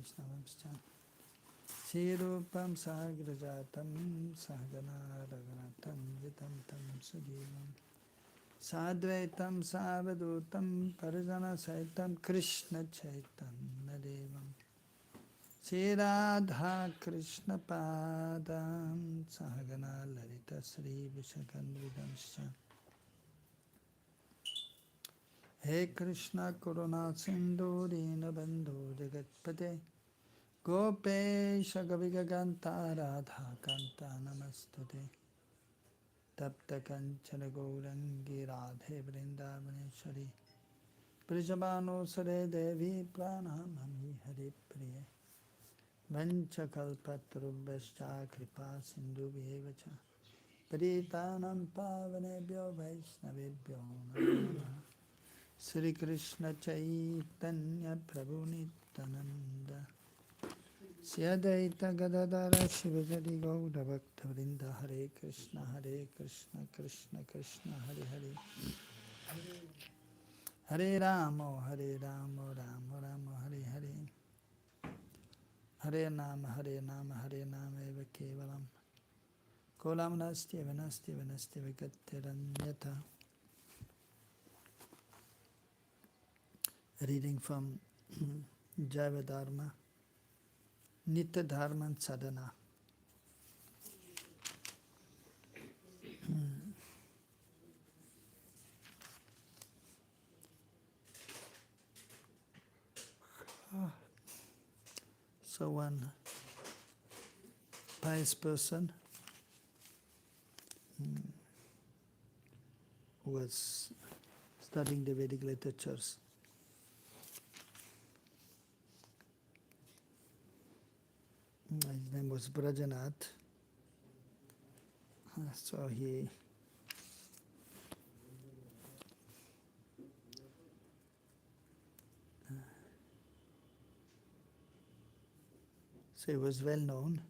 Vaishnavamscha Sirupam Sagrajatam Sahagana Raghunatam Vitam Tam Sujivam Sadvaitam Savadutam Parijana Saitam Krishna Chaitanya Devam Sri Radha Krishna Padam Sahagana Lalita Sri Vishakandridamscha He Krishna Karuna Sindhu Dinabandhu Jagatpate Gopesha Gavigaganta Radha Kanta Namastute Tapta Kanchana Gaurangi Radhe Vrindavaneshwari Brijabano Sare Devi Pranamami Hare Priye Vanchakalpatarubhascha Kripa Sindhu Vyevacha Paritanam Pavanebhyo Vaishnavebhyo Namo Sri Krishna Chaitanya Prabhu Nityananda Sri Advaita Gadadara Shivajadi Gaura Bhakta Vrinda Hare Krishna Krishna Krishna Hare Hare Hare Rama Rama Rama Hare Hare Hare Nama Eva Kevalam Kolam Nasti Vanasti Vikatiranyata. Reading from Jaiva Dharma, Nitya Dharma and Sadhana. So one pious person who was studying the Vedic literatures his name was Brajanath. So he was well known,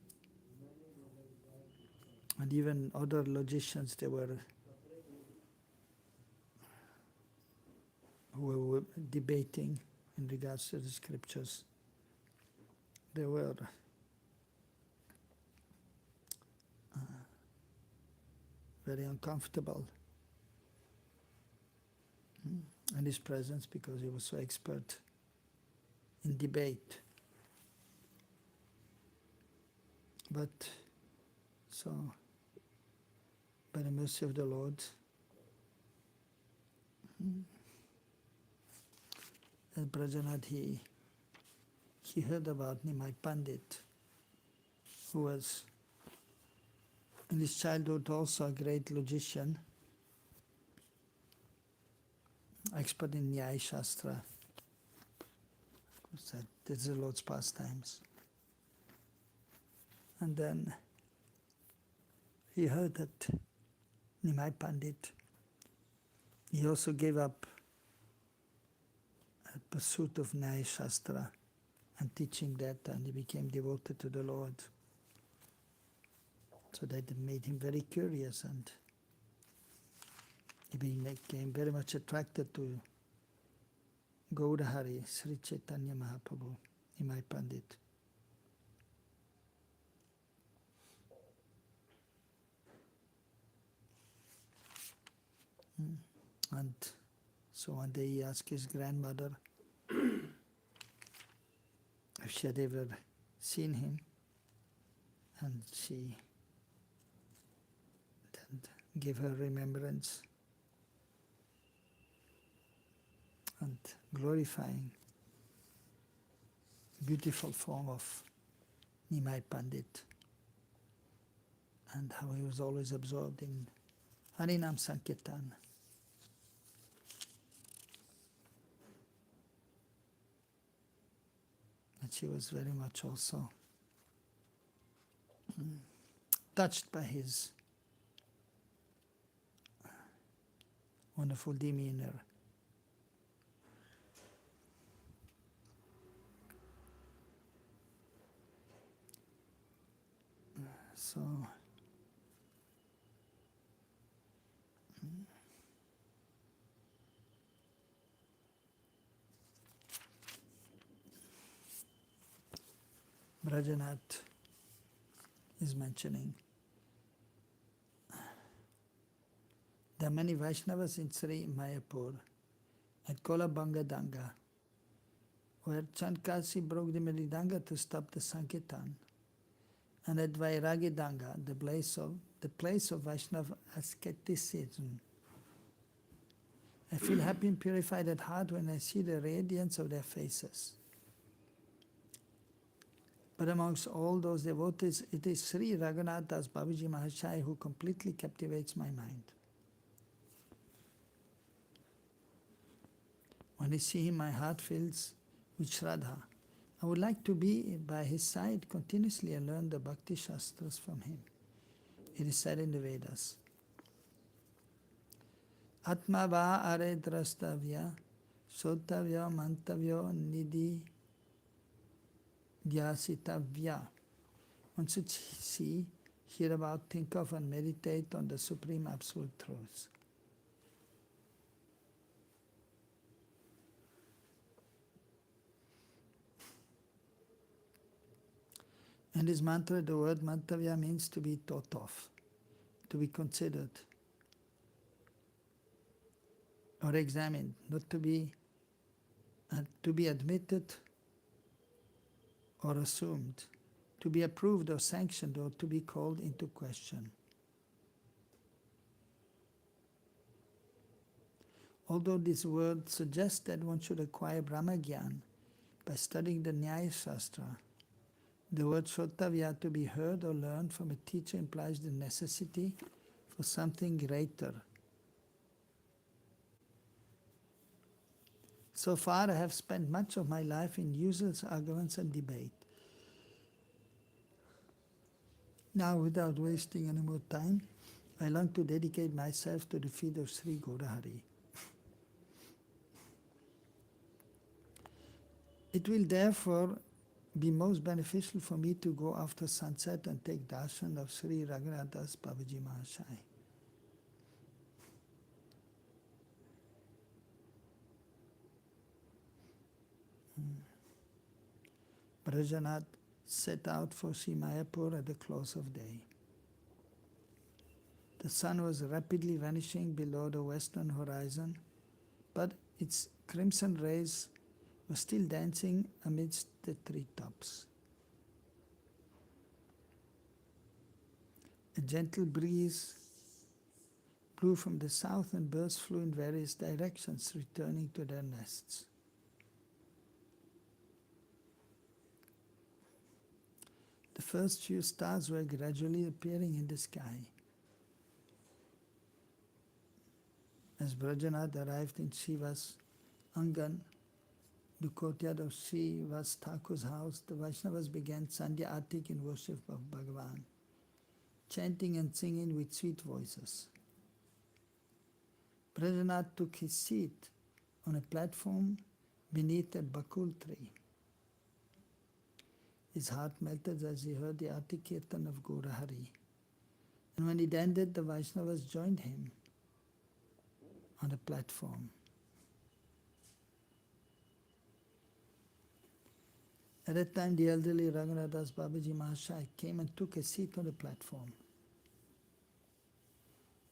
and even other logicians who were debating in regards to the scriptures. They were very uncomfortable in his presence because he was so expert in debate. But so, by the mercy of the Lord, as Brajanath, he heard about Nimai Pandit, who was in his childhood also a great logician, expert in Nyaya Shastra. Of course, that is the Lord's pastimes. And then he heard that Nimai Pandit, he also gave up a pursuit of Nyaya Shastra and teaching that, and he became devoted to the Lord. So that made him very curious, and he became very much attracted to Gaurahari, Sri Chaitanya Mahaprabhu, Nimai Pandit. And so one day he asked his grandmother if she had ever seen him, and she then gave her remembrance and glorifying beautiful form of Nimai Pandit, and how he was always absorbed in Harinam Sankirtan. And she was very much also touched by his wonderful demeanor. So Brajanath is mentioning. There are many Vaishnavas in Sri Mayapur at Kolabanga Danga, where Chandkasi broke the Mridanga to stop the Sankirtan, and at Vairagi Danga, the place of Vaishnava asceticism. I feel happy and purified at heart when I see the radiance of their faces. But amongst all those devotees, it is Sri Raghunath Das Babaji Mahashaya who completely captivates my mind. When I see him, my heart fills with Shraddha. I would like to be by his side continuously and learn the Bhakti Shastras from him. It is said in the Vedas, Atma va are drastavya, sotavya mantavya nidhi Dhyasitavya. One should see, hear about, think of and meditate on the Supreme Absolute Truths. And his mantra, the word mantavya means to be thought of, to be considered or examined, not to be admitted or assumed, to be approved or sanctioned or to be called into question. Although this word suggests that one should acquire Brahma Gyan by studying the Nyaya Shastra, the word Shrotavya, to be heard or learned from a teacher, implies the necessity for something greater. So far I have spent much of my life in useless arguments and debate. Now, without wasting any more time, I long to dedicate myself to the feet of Sri Gaurahari. It will therefore be most beneficial for me to go after sunset and take darshan of Sri Raghunath Das Babaji Mahashaya. Brajanath set out for Sri Mayapur at the close of day. The sun was rapidly vanishing below the western horizon, but its crimson rays were still dancing amidst the treetops. A gentle breeze blew from the south and birds flew in various directions, returning to their nests. The first few stars were gradually appearing in the sky. As Brajanath arrived in Shiva's Angan, the courtyard of Shiva's Thakur's house, the Vaishnavas began Sandhya Atik in worship of Bhagavan, chanting and singing with sweet voices. Brajanath took his seat on a platform beneath a bakul tree. His heart melted as he heard the Arti Kirtan of Gaurahari. And when it ended, the Vaishnavas joined him on the platform. At that time, the elderly Raghunath Das Babaji Mahashaya came and took a seat on the platform,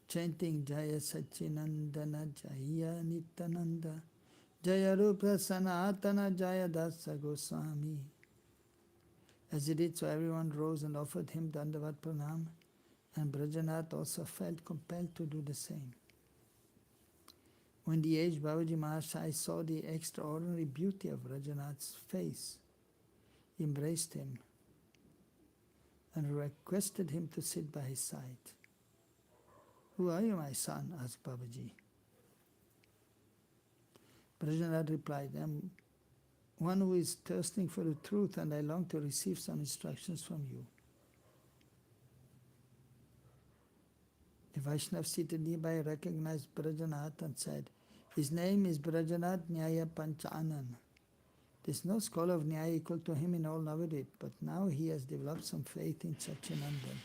chanting Jaya Sachinandana Jaya Nityananda Jaya Rupa Sanatana Jaya Dasa Goswami. As he did so, everyone rose and offered him Dandavat Pranam, and Brajanath also felt compelled to do the same. When the aged Babaji Mahashaya saw the extraordinary beauty of Brajanath's face, he embraced him and requested him to sit by his side. "Who are you, my son?" asked Babaji. Brajanath replied, "I am one who is thirsting for the truth, and I long to receive some instructions from you." The Vaishnav seated nearby recognized Brajanath and said, "His name is Brajanath Nyaya Panchanan. There is no scholar of Nyaya equal to him in all Navadvip, but now he has developed some faith in Satchinandan."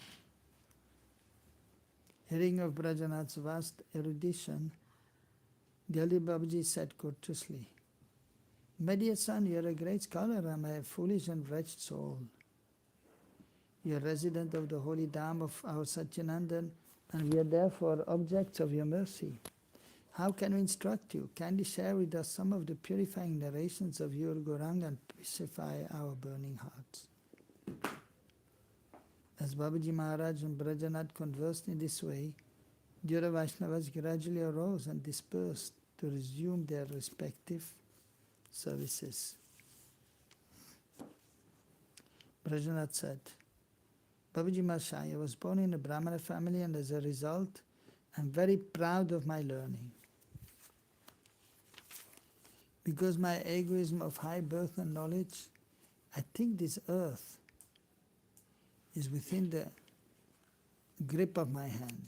Hearing of Brajanath's vast erudition, Delhi Babaji said courteously, "My dear son, you are a great scholar and I am a foolish and wretched soul. You are resident of the holy Dharma of our Satyanandan, and we are therefore objects of your mercy. How can we instruct you? Kindly share with us some of the purifying narrations of your Gauranga and pacify our burning hearts. As Babaji Maharaj and Brajanath conversed in this way, the other Vaishnavas gradually arose and dispersed to resume their respective services. Brajanath said, Babaji Maharaj, I was born in a Brahmana family, and as a result, I am very proud of my learning. Because my egoism of high birth and knowledge, I think this earth is within the grip of my hand.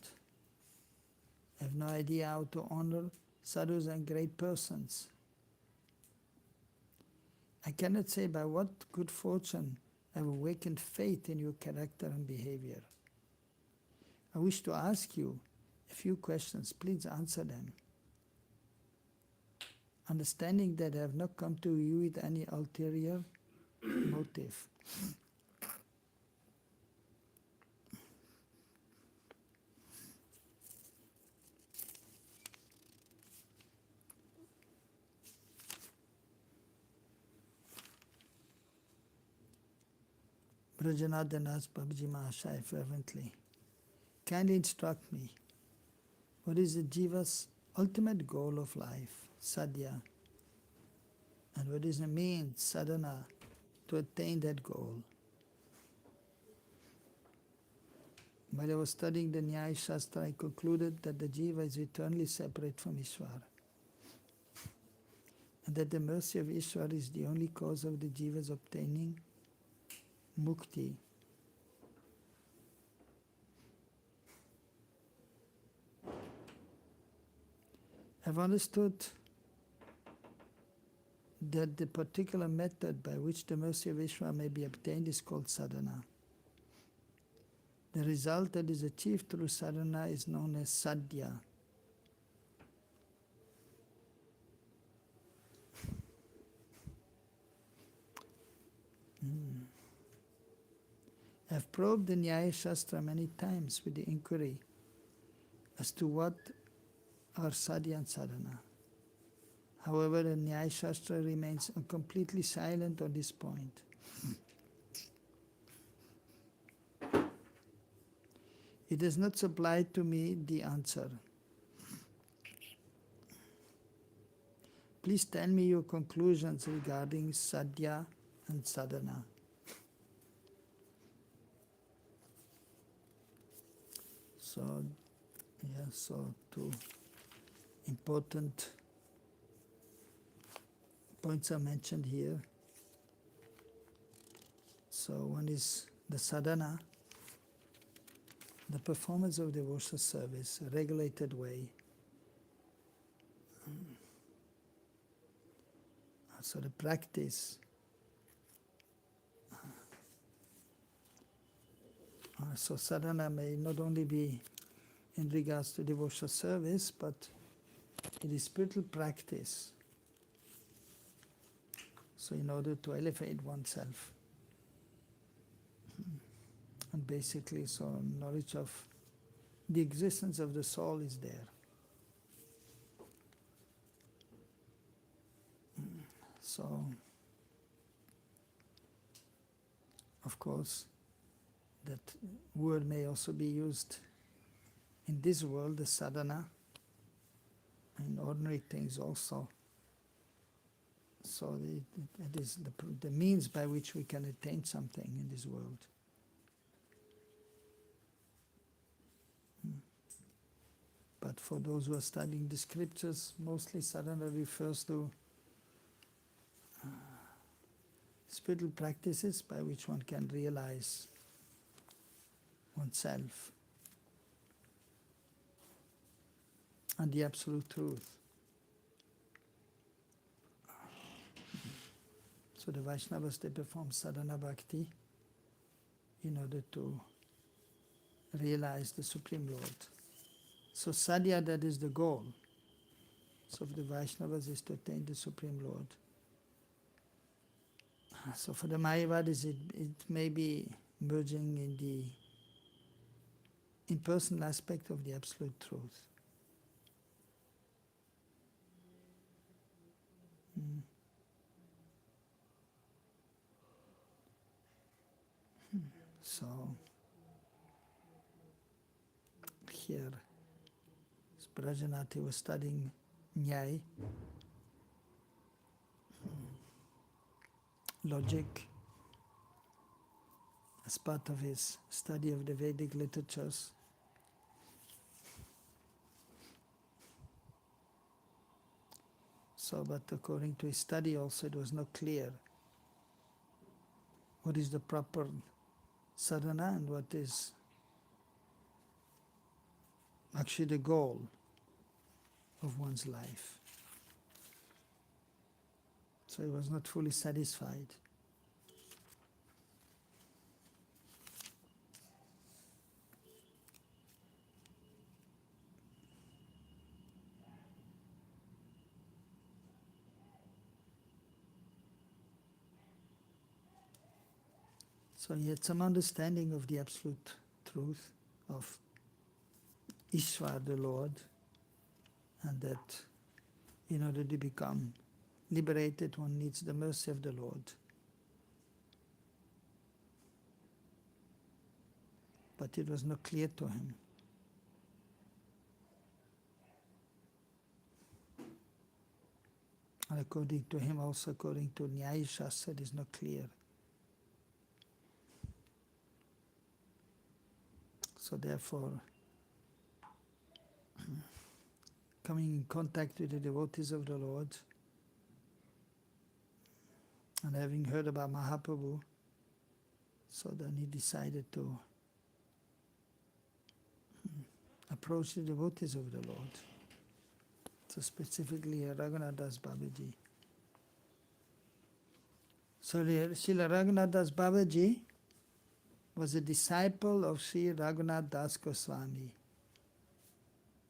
I have no idea how to honor sadhus and great persons. I cannot say by what good fortune I have awakened faith in your character and behavior. I wish to ask you a few questions. Please answer them. Understanding that I have not come to you with any ulterior motive. Brajanath then asked Babaji Mahashaya fervently, kindly instruct me, what is the Jiva's ultimate goal of life, sadhya, and what is the means, sadhana, to attain that goal? While I was studying the Nyaya Shastra, I concluded that the Jiva is eternally separate from Ishvara, and that the mercy of Ishvara is the only cause of the Jiva's obtaining mukti. I've understood that the particular method by which the mercy of Ishvara may be obtained is called sadhana. The result that is achieved through sadhana is known as sadhya. I've probed the Nyaya Shastra many times with the inquiry as to what are sadhya and sadhana. However, the Nyaya Shastra remains completely silent on this point. It has not supplied to me the answer. Please tell me your conclusions regarding sadhya and sadhana. So two important points are mentioned here. So one is the sadhana, the performance of devotional service, a regulated way. So the practice. So sadhana may not only be in regards to devotional service, but it is spiritual practice. So in order to elevate oneself. And basically, so knowledge of the existence of the soul is there. So, of course, that word may also be used in this world, the sadhana, in ordinary things also. So it is the means by which we can attain something in this world. But for those who are studying the scriptures, mostly sadhana refers to spiritual practices by which one can realize oneself and the absolute truth. So the Vaishnavas, they perform sadhana bhakti in order to realize the Supreme Lord. So sadhya, that is the goal. So for the Vaishnavas is to attain the Supreme Lord. So for the Mayavadis it may be merging in the impersonal aspect of the Absolute Truth. So here, Prajanati was studying Nyaya, logic, as part of his study of the Vedic literatures. So, but according to his study also, it was not clear what is the proper sadhana and what is actually the goal of one's life. So he was not fully satisfied. So he had some understanding of the absolute truth of Ishvara, the Lord, and that in order to become liberated, one needs the mercy of the Lord. But it was not clear to him. And according to him, also according to Nyaya Shastra, it is not clear. So therefore, coming in contact with the devotees of the Lord and having heard about Mahaprabhu, so then he decided to approach the devotees of the Lord. So specifically Raghunath Das Babaji. So Srila Raghunath Das Babaji was a disciple of Sri Raghunath Das Goswami.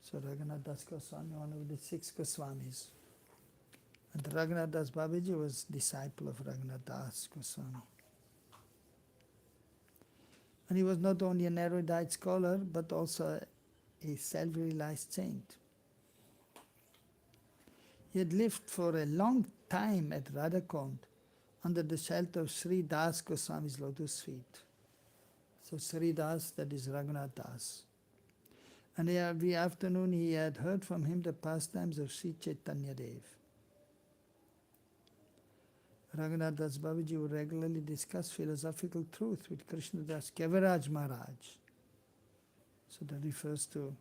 So Raghunath Das Goswami, one of the 6 Goswamis. And Raghunath Das Babaji was disciple of Raghunath Das Goswami. And he was not only an erudite scholar, but also a self-realized saint. He had lived for a long time at Radhakund under the shelter of Sri Das Goswami's lotus feet. So Sri Das, that is Raghunath Das. And every afternoon he had heard from him the pastimes of Sri Chaitanya Dev. Raghunath Das Babaji would regularly discuss philosophical truth with Krishnadas Kaviraj Maharaj. So that refers to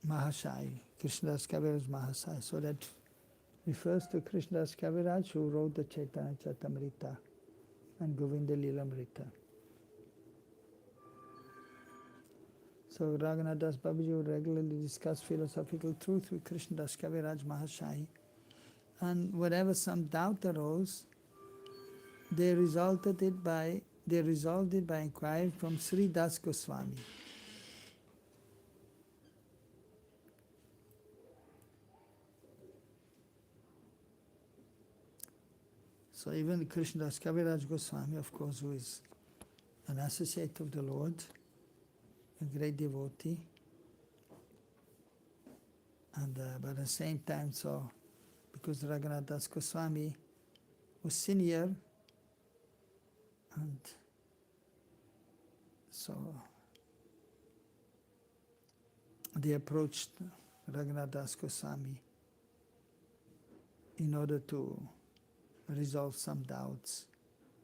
Mahashai, Krishnadas Kaviraj Mahashai. So that refers to Krishnadas Kaviraj, who wrote the Chaitanya Charitamrita and Govinda Lilamrita. So Raghunath Das Babaji would regularly discuss philosophical truth with Krishnadas Kaviraj Mahashai. And whenever some doubt arose, they resolved it by inquiring from Sri Das Goswami. So even Krishnadas Kaviraj Goswami, of course, who is an associate of the Lord, a great devotee, and but at the same time, so because Raghunath Das Goswami was senior, and so they approached Raghunath Das Goswami in order to resolve some doubts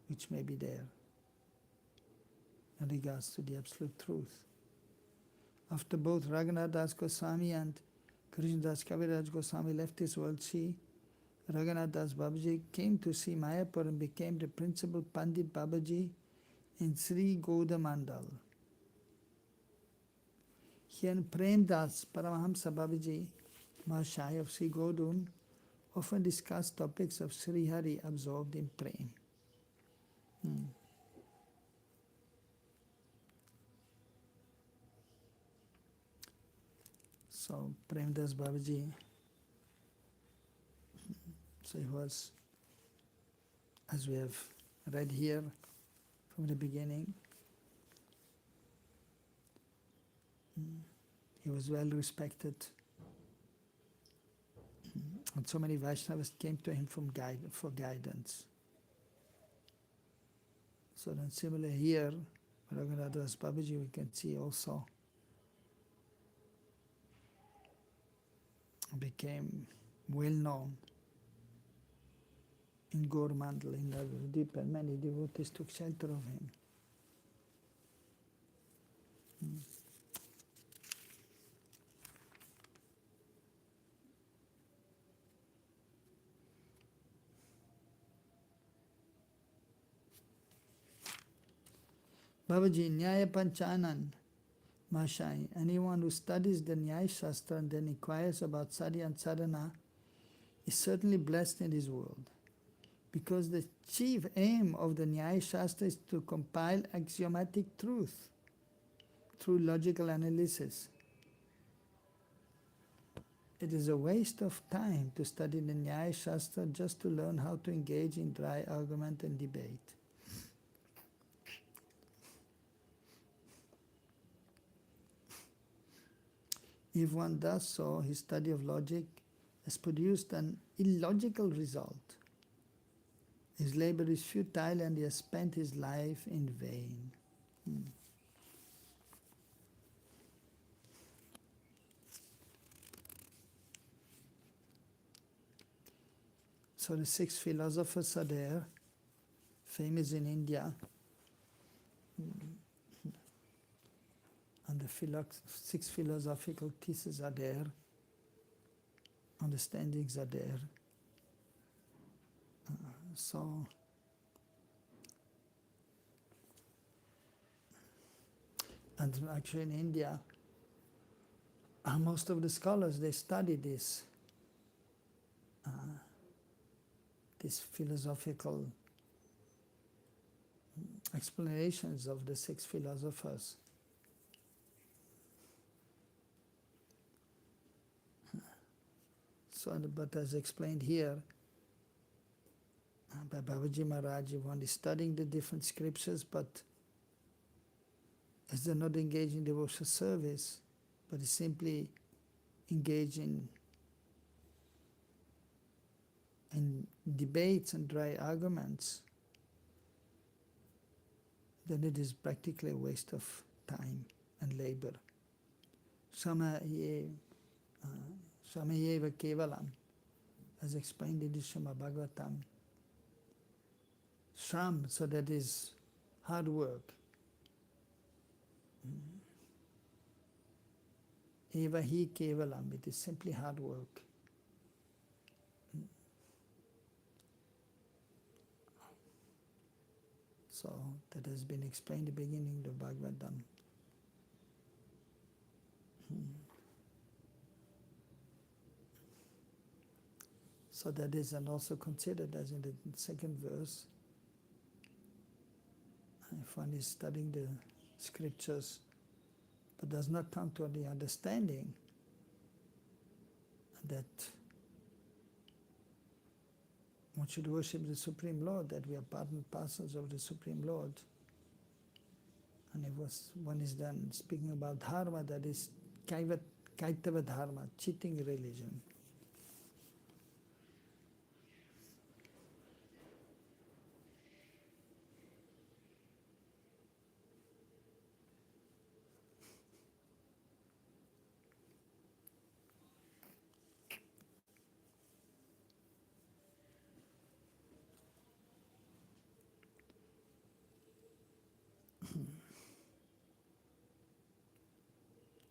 which may be there in regards to the absolute truth. After both Raghunath Das Goswami and Krishnadas Kaviraj Goswami left this world, Sri Raghunath Das Babaji came to see Mayapur and became the principal Pandit Babaji in Sri Gauda Mandal. He and Prem Das Paramahamsa Babaji, Mahashai of Sri Gaudun, often discussed topics of Sri Hari absorbed in Prem. So Prem Das Babaji, so he was, as we have read here, from the beginning. He was well respected. And so many Vaishnavas came to him for guidance. So then similar here, Raghunath Das Babaji, we can see also became well known in Gormandal, in Navadvip, and many devotees took shelter of him. Babaji, Nyaya Panchanan, Mashai, anyone who studies the Nyaya Shastra and then inquires about Sadhya and Sadhana is certainly blessed in this world, because the chief aim of the Nyaya Shastra is to compile axiomatic truth through logical analysis. It is a waste of time to study the Nyaya Shastra just to learn how to engage in dry argument and debate. If one does so, his study of logic has produced an illogical result. His labor is futile and he has spent his life in vain. So the 6 philosophers are there, famous in India. And the 6 philosophical theses are there, understandings are there. And actually in India, most of the scholars, they study this philosophical explanations of the 6 philosophers. So, but as explained here by Babaji Maharaj, one is studying the different scriptures, but as they're not engaged in devotional service, but is simply engaged in debates and dry arguments, then it is practically a waste of time and labor. Shamayeva Kevalam, as explained in the Srimad Bhagavatam. Shram, so that is hard work. Eva hi Kevalam, it is simply hard work. So that has been explained at the beginning of Bhagavatam. So that is and also considered as in the second verse. If one is studying the scriptures but does not come to the understanding that one should worship the Supreme Lord, that we are part and parcels of the Supreme Lord. And if one is then speaking about Dharma, that is Kaitava Dharma, cheating religion.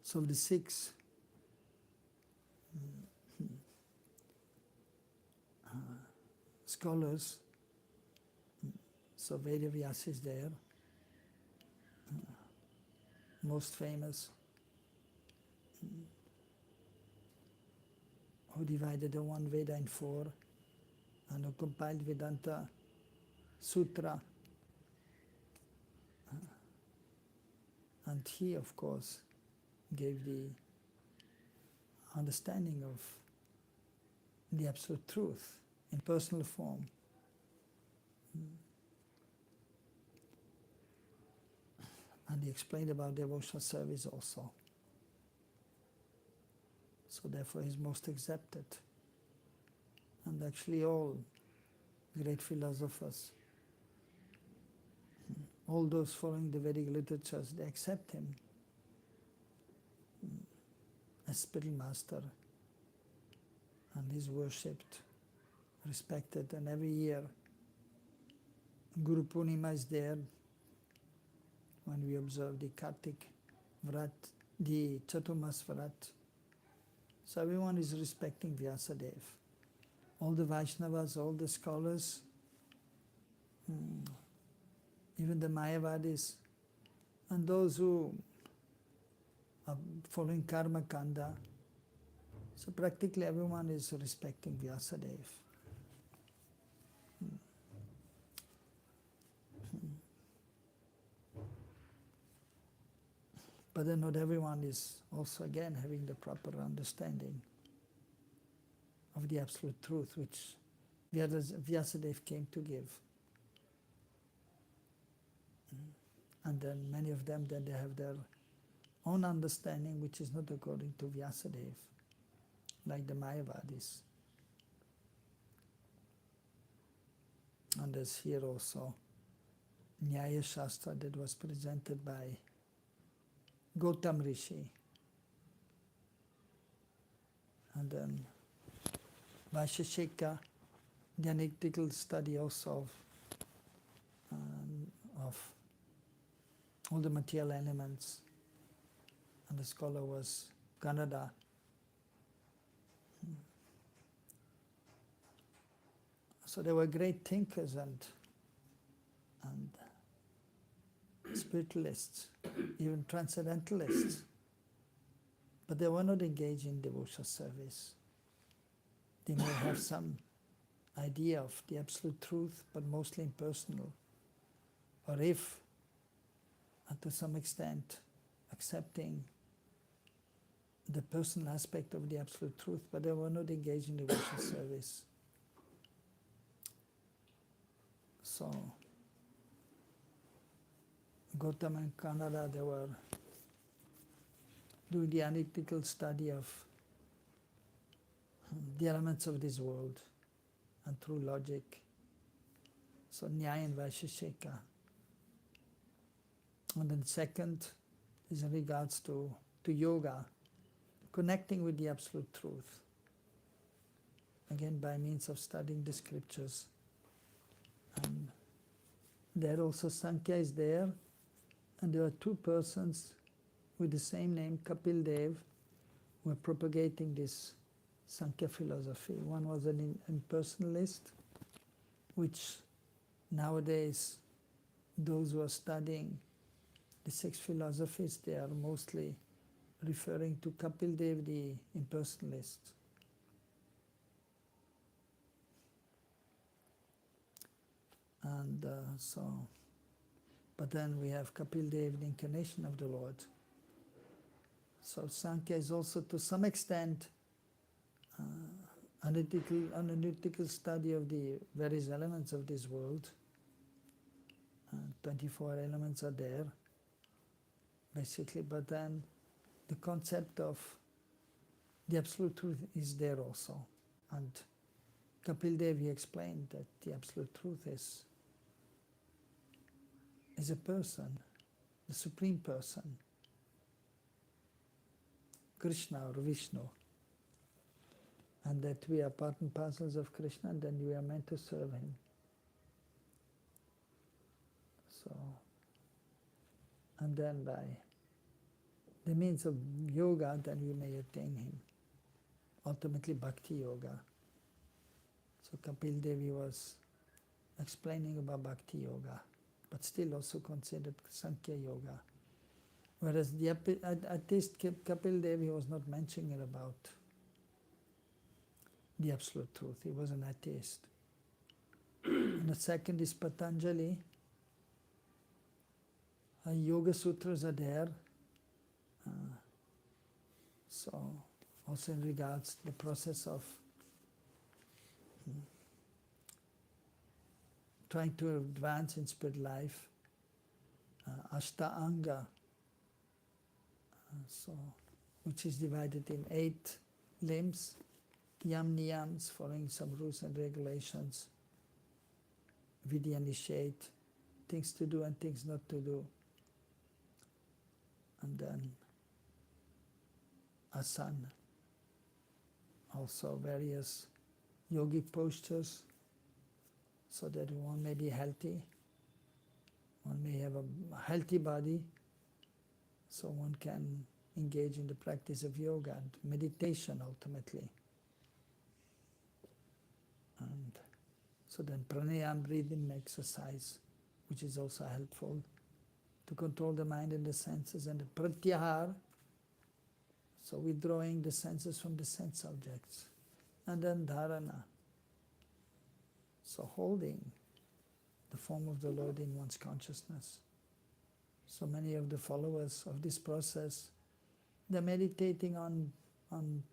So the 6 scholars, so Vedavyas is there, most famous, who divided the one Veda in 4 and who compiled Vedanta Sutra. And he, of course, gave the understanding of the absolute truth in personal form. And he explained about devotional service also. So therefore he's most accepted. And actually all great philosophers, all those following the Vedic literatures, they accept him as spiritual master, and he's worshipped, respected, and every year Guru Purnima is there when we observe the Kartik Vrat, the Chaturmas Vrat. So everyone is respecting Vyasadeva. All the Vaishnavas, all the scholars, even the Mayavadis, and those who are following Karma Kanda. So practically everyone is respecting Vyasadeva. But then not everyone is also again having the proper understanding of the absolute truth which Vyasadeva came to give. And then many of them, then they have their own understanding which is not according to Vyasadeva, like the Mayavadis. And there's here also Nyaya Shastra that was presented by Gautam Rishi. And then Vaisheshika, the analytical study also of all the material elements. And the scholar was Kannada. So they were great thinkers and spiritualists, even transcendentalists. But they were not engaged in devotional service. They may have some idea of the absolute truth, but mostly impersonal. Or if, and to some extent, accepting the personal aspect of the absolute truth, but they were not engaged in devotional service. So, Gautam and Kannada, they were doing the analytical study of the elements of this world and through logic. So Nyaya and Vaisheshika. And then second is in regards to yoga, connecting with the absolute truth. Again, by means of studying the scriptures. And there also Sankhya is there, and there are two persons with the same name, Kapil Dev, who are propagating this Sankhya philosophy. One was an impersonalist, which nowadays those who are studying the 6 philosophies, they are mostly referring to Kapil Dev, the impersonalist. And but then we have Kapil Dev, the incarnation of the Lord. So Sankhya is also to some extent analytical study of the various elements of this world. 24 elements are there, basically, but then the concept of the absolute truth is there also. And Kapil Dev, he explained that the absolute truth is a person, the supreme person, Krishna or Vishnu, and that we are part and parcels of Krishna, and then we are meant to serve him. So, and then by the means of yoga, then we may attain him. Ultimately, bhakti yoga. So Kapil Devi was explaining about bhakti yoga, but still also considered Sankhya yoga. Whereas the atheist Kapil Devi was not mentioning about the absolute truth. He was an atheist. And the second is Patanjali. Yoga Sutras are there. So also in regards to the process of trying to advance in spirit life, Ashta Anga, so, which is divided in 8 limbs, yam niyams, following some rules and regulations, vidya nisheth, things to do and things not to do, and then asana, also various yogic postures, so that one may be healthy, one may have a healthy body, so one can engage in the practice of yoga and meditation ultimately. And so then pranayama, breathing exercise, which is also helpful to control the mind and the senses, and the pratyahar, so withdrawing the senses from the sense objects, and then dharana, so holding the form of the Lord in one's consciousness. So many of the followers of this process, they're meditating on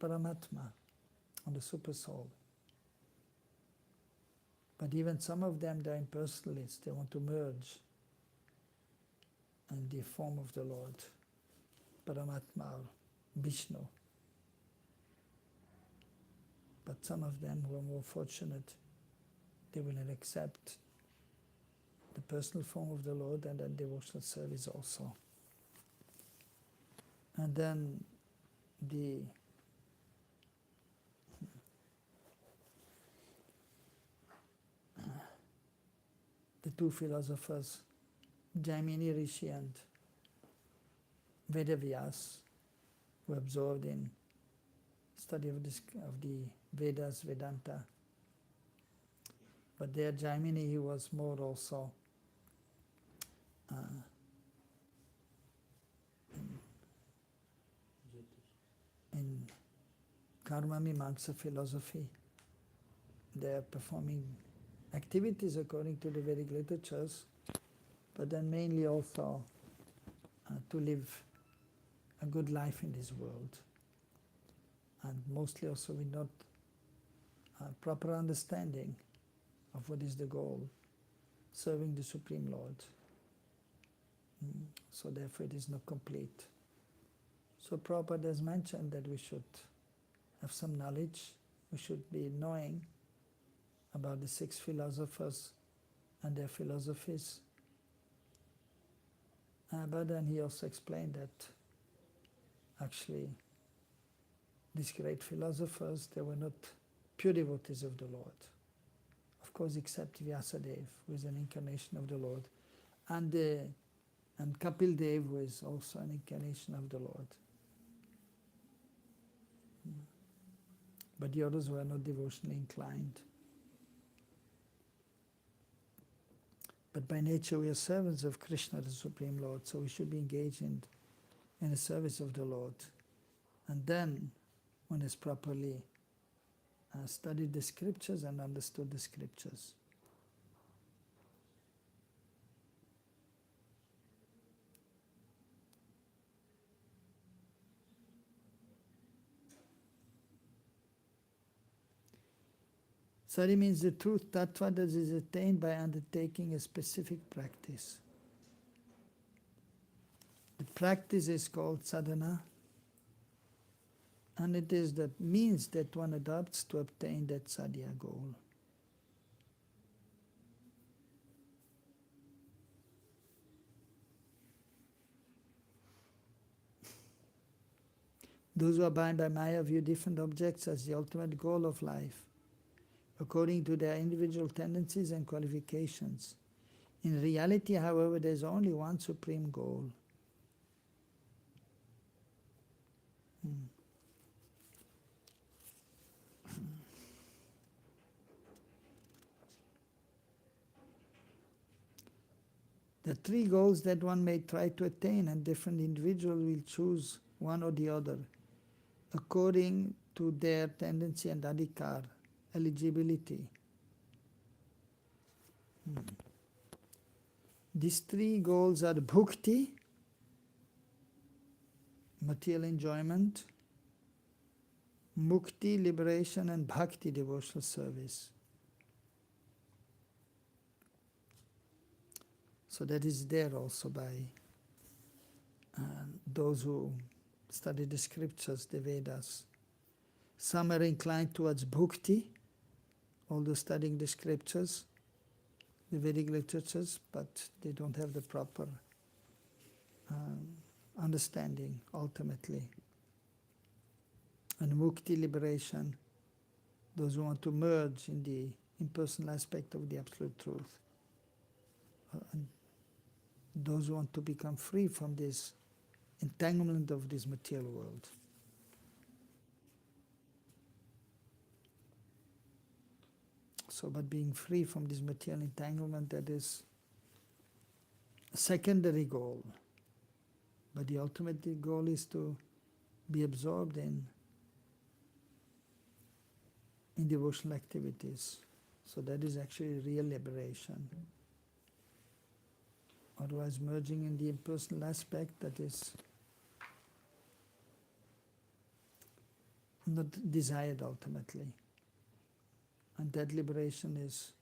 Paramatma, on the Super Soul. But even some of them, they're impersonalists, they want to merge in the form of the Lord, Paramatma or Vishnu. But some of them who are more fortunate, they will accept the personal form of the Lord and then devotional service also. And then the two philosophers, Jaimini Rishi and Vedavyas, who absorbed in study of the Vedas, Vedanta. But there Jaimini, he was more also in Karma Mimamsa philosophy. They are performing activities according to the Vedic literatures, but then mainly also to live a good life in this world. And mostly also with not proper understanding of what is the goal, serving the Supreme Lord. So therefore it is not complete. So Prabhupada has mentioned that we should have some knowledge, we should be knowing about the 6 philosophers and their philosophies. But then he also explained that actually these great philosophers, they were not pure devotees of the Lord. Of course, except Vyasadeva, who is an incarnation of the Lord, and Kapil Dev, who is also an incarnation of the Lord. But the others were not devotionally inclined. But by nature we are servants of Krishna, the Supreme Lord, so we should be engaged in the service of the Lord. And then one has properly studied the scriptures and understood the scriptures. Sari means the truth tattva that is attained by undertaking a specific practice. The practice is called sadhana, and it is the means that one adopts to obtain that sadhya goal. Those who are bound by Maya view different objects as the ultimate goal of life, according to their individual tendencies and qualifications. In reality, however, there is only one supreme goal. The 3 goals that one may try to attain, and different individuals will choose one or the other, according to their tendency and adhikar, eligibility. These 3 goals are bhukti, material enjoyment, mukti, liberation, and bhakti, devotional service. So that is there also by those who study the scriptures, the Vedas. Some are inclined towards bhakti, although studying the scriptures, the Vedic literatures, but they don't have the proper understanding ultimately. And mukti, liberation, those who want to merge in the impersonal aspect of the absolute truth. And those who want to become free from this entanglement of this material world. So, but being free from this material entanglement, that is a secondary goal. But the ultimate goal is to be absorbed in devotional activities. So that is actually real liberation. Otherwise, merging in the impersonal aspect, that is not desired ultimately. And that liberation is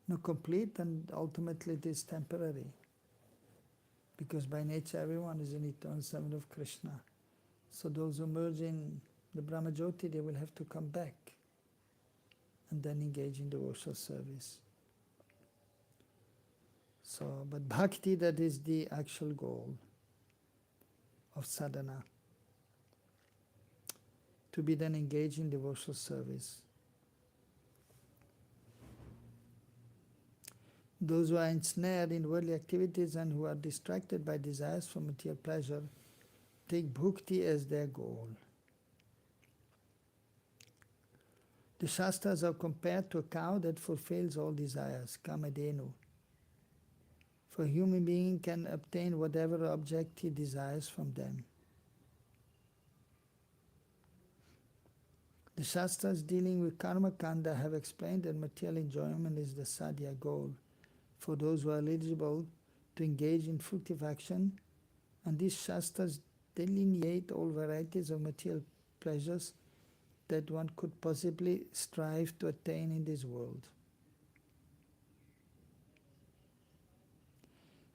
not complete, and ultimately it is temporary. Because by nature everyone is an eternal servant of Krishna. So those who merge in the Brahmajyoti, they will have to come back and then engage in devotional service. So, but bhakti, that is the actual goal of sadhana. To be then engaged in devotional service. Those who are ensnared in worldly activities and who are distracted by desires for material pleasure take bhakti as their goal. The Shastras are compared to a cow that fulfills all desires, kamadenu. For a human being can obtain whatever object he desires from them. The Shastras dealing with karma kanda have explained that material enjoyment is the sadhya goal for those who are eligible to engage in fruitive action, and these Shastras delineate all varieties of material pleasures that one could possibly strive to attain in this world.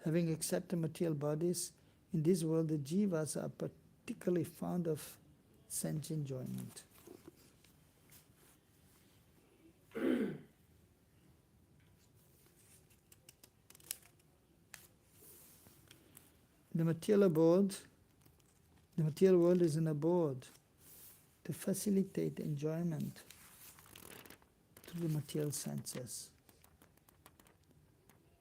Having accepted material bodies, in this world the jivas are particularly fond of sense enjoyment. The material world is an abode to facilitate enjoyment through the material senses.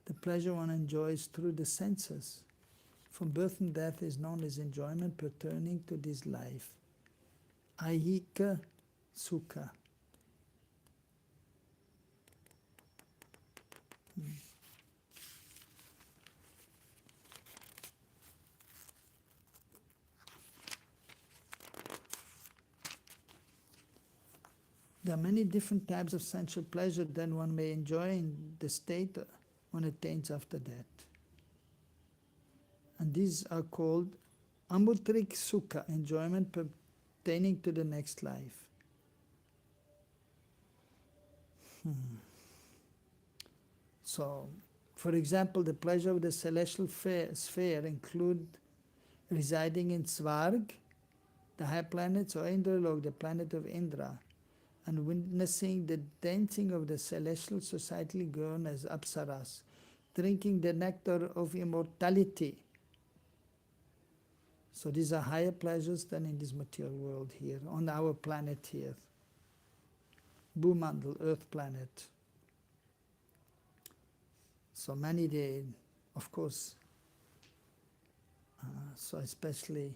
The pleasure one enjoys through the senses from birth and death is known as enjoyment pertaining to this life. Aihika sukha. There are many different types of sensual pleasure that one may enjoy in the state one attains after death. And these are called amutrik sukha, enjoyment pertaining to the next life. So, for example, the pleasure of the celestial sphere include residing in Svarg, the high planets, or Indralok, the planet of Indra, and witnessing the dancing of the celestial society girl as apsaras, drinking the nectar of immortality. So these are higher pleasures than in this material world here, on our planet here. Bhumandal, Earth planet. So many they, of course, so especially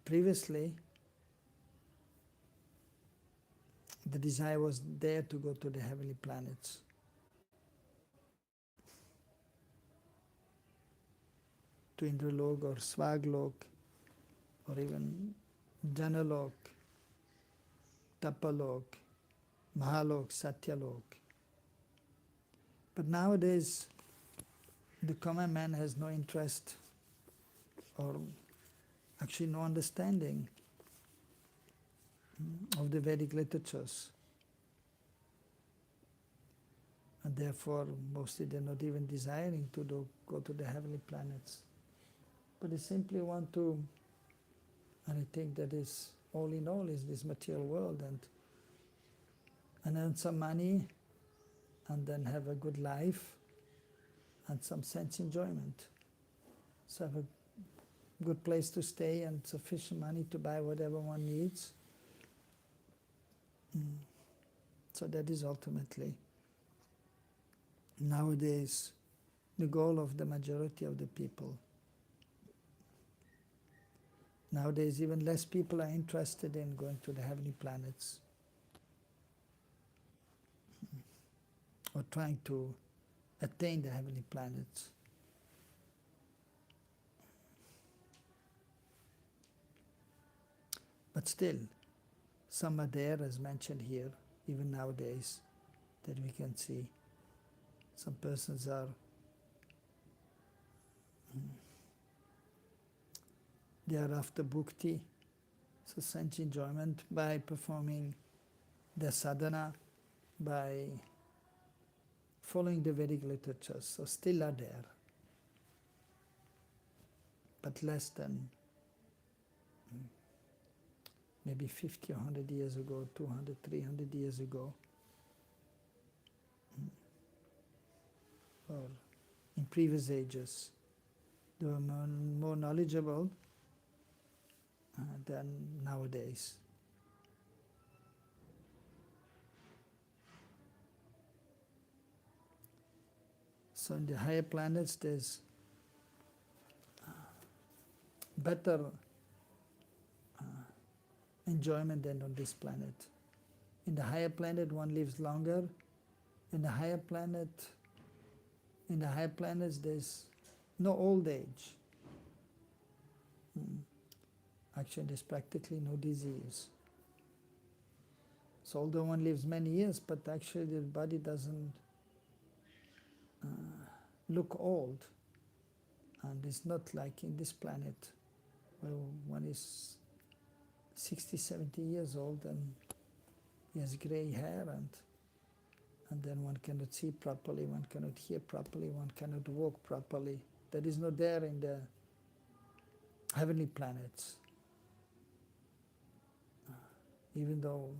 previously, the desire was there to go to the heavenly planets. To Indralok or Swaglok or even Janalok, Tapalok, Mahalok, Satyalok. But nowadays, the common man has no interest or actually no understanding of the Vedic literatures. and therefore mostly they're not even desiring to go to the heavenly planets. But they simply want to, and I think that is all in all is this material world, and earn some money, and then have a good life, and some sense enjoyment. So have a good place to stay and sufficient money to buy whatever one needs. So that is ultimately, nowadays, the goal of the majority of the people. Nowadays, even less people are interested in going to the heavenly planets or trying to attain the heavenly planets. But still, some are there, as mentioned here, even nowadays, that we can see. Some persons are they are after bhukti, so sense enjoyment, by performing the sadhana, by following the Vedic literatures, so still are there, but less than maybe 50 or 100 years ago, 200, 300 years ago, or in previous ages. They were more knowledgeable than nowadays. So in the higher planets there's better enjoyment than on this planet. In the higher planet one lives longer. In the higher planets there's no old age. Actually there's practically no disease. So although one lives many years, but actually the body doesn't look old. And it's not like in this planet where one is 60, 70 years old and he has gray hair and then one cannot see properly, one cannot hear properly, one cannot walk properly. That is not there in the heavenly planets. Even though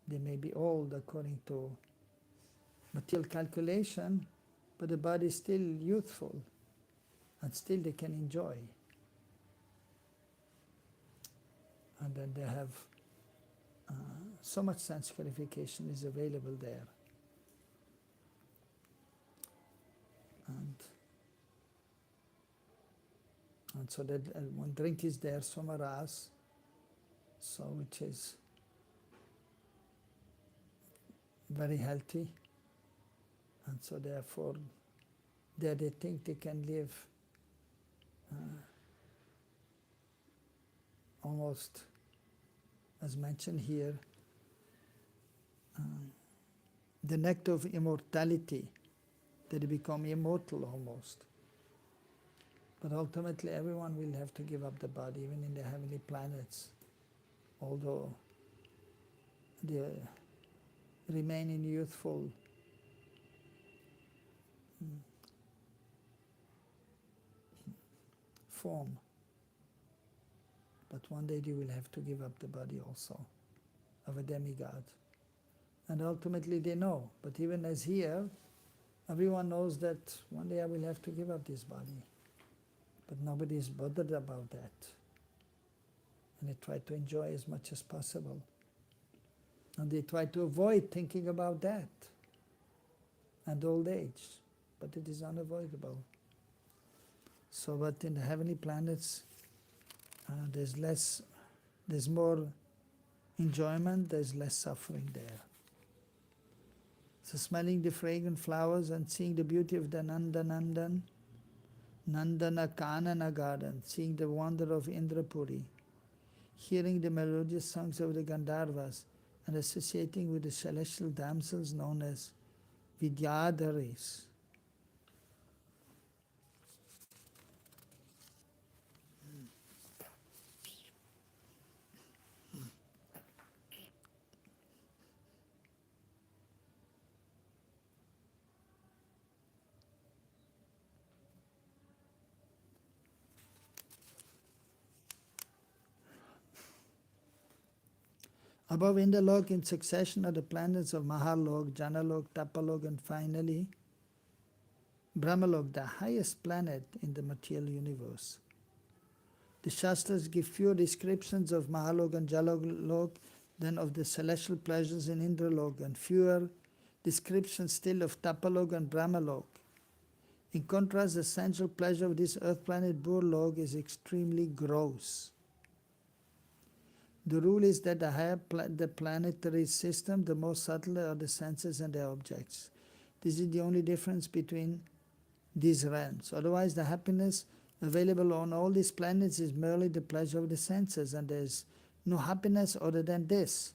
they may be old according to material calculation, but the body is still youthful and still they can enjoy. And then they have so much sense gratification is available there. And so that one drink is there, somaras, so which is very healthy, and so therefore there they think they can live almost, as mentioned here, the nectar of immortality, that they become immortal almost. But ultimately everyone will have to give up the body, even in the heavenly planets, although they remain in youthful form. But one day they will have to give up the body also, of a demigod. And ultimately they know, but even as here, everyone knows that one day I will have to give up this body. But nobody is bothered about that. And they try to enjoy as much as possible. And they try to avoid thinking about death and old age, but it is unavoidable. So, but in the heavenly planets, there's more enjoyment, there's less suffering there. So smelling the fragrant flowers and seeing the beauty of the Nandana Kanana garden, seeing the wonder of Indrapuri, hearing the melodious songs of the Gandharvas, and associating with the celestial damsels known as Vidyadharis. Above Indralok, in succession, are the planets of Mahalok, Janalok, Tapalok, and finally Brahmalok, the highest planet in the material universe. The Shastras give fewer descriptions of Mahalok and Jalalok than of the celestial pleasures in Indralok, and fewer descriptions still of Tapalok and Brahmalok. In contrast, the sensual pleasure of this earth planet Burlok is extremely gross. The rule is that the higher the planetary system, the more subtle are the senses and their objects. This is the only difference between these realms. Otherwise, the happiness available on all these planets is merely the pleasure of the senses, and there is no happiness other than this.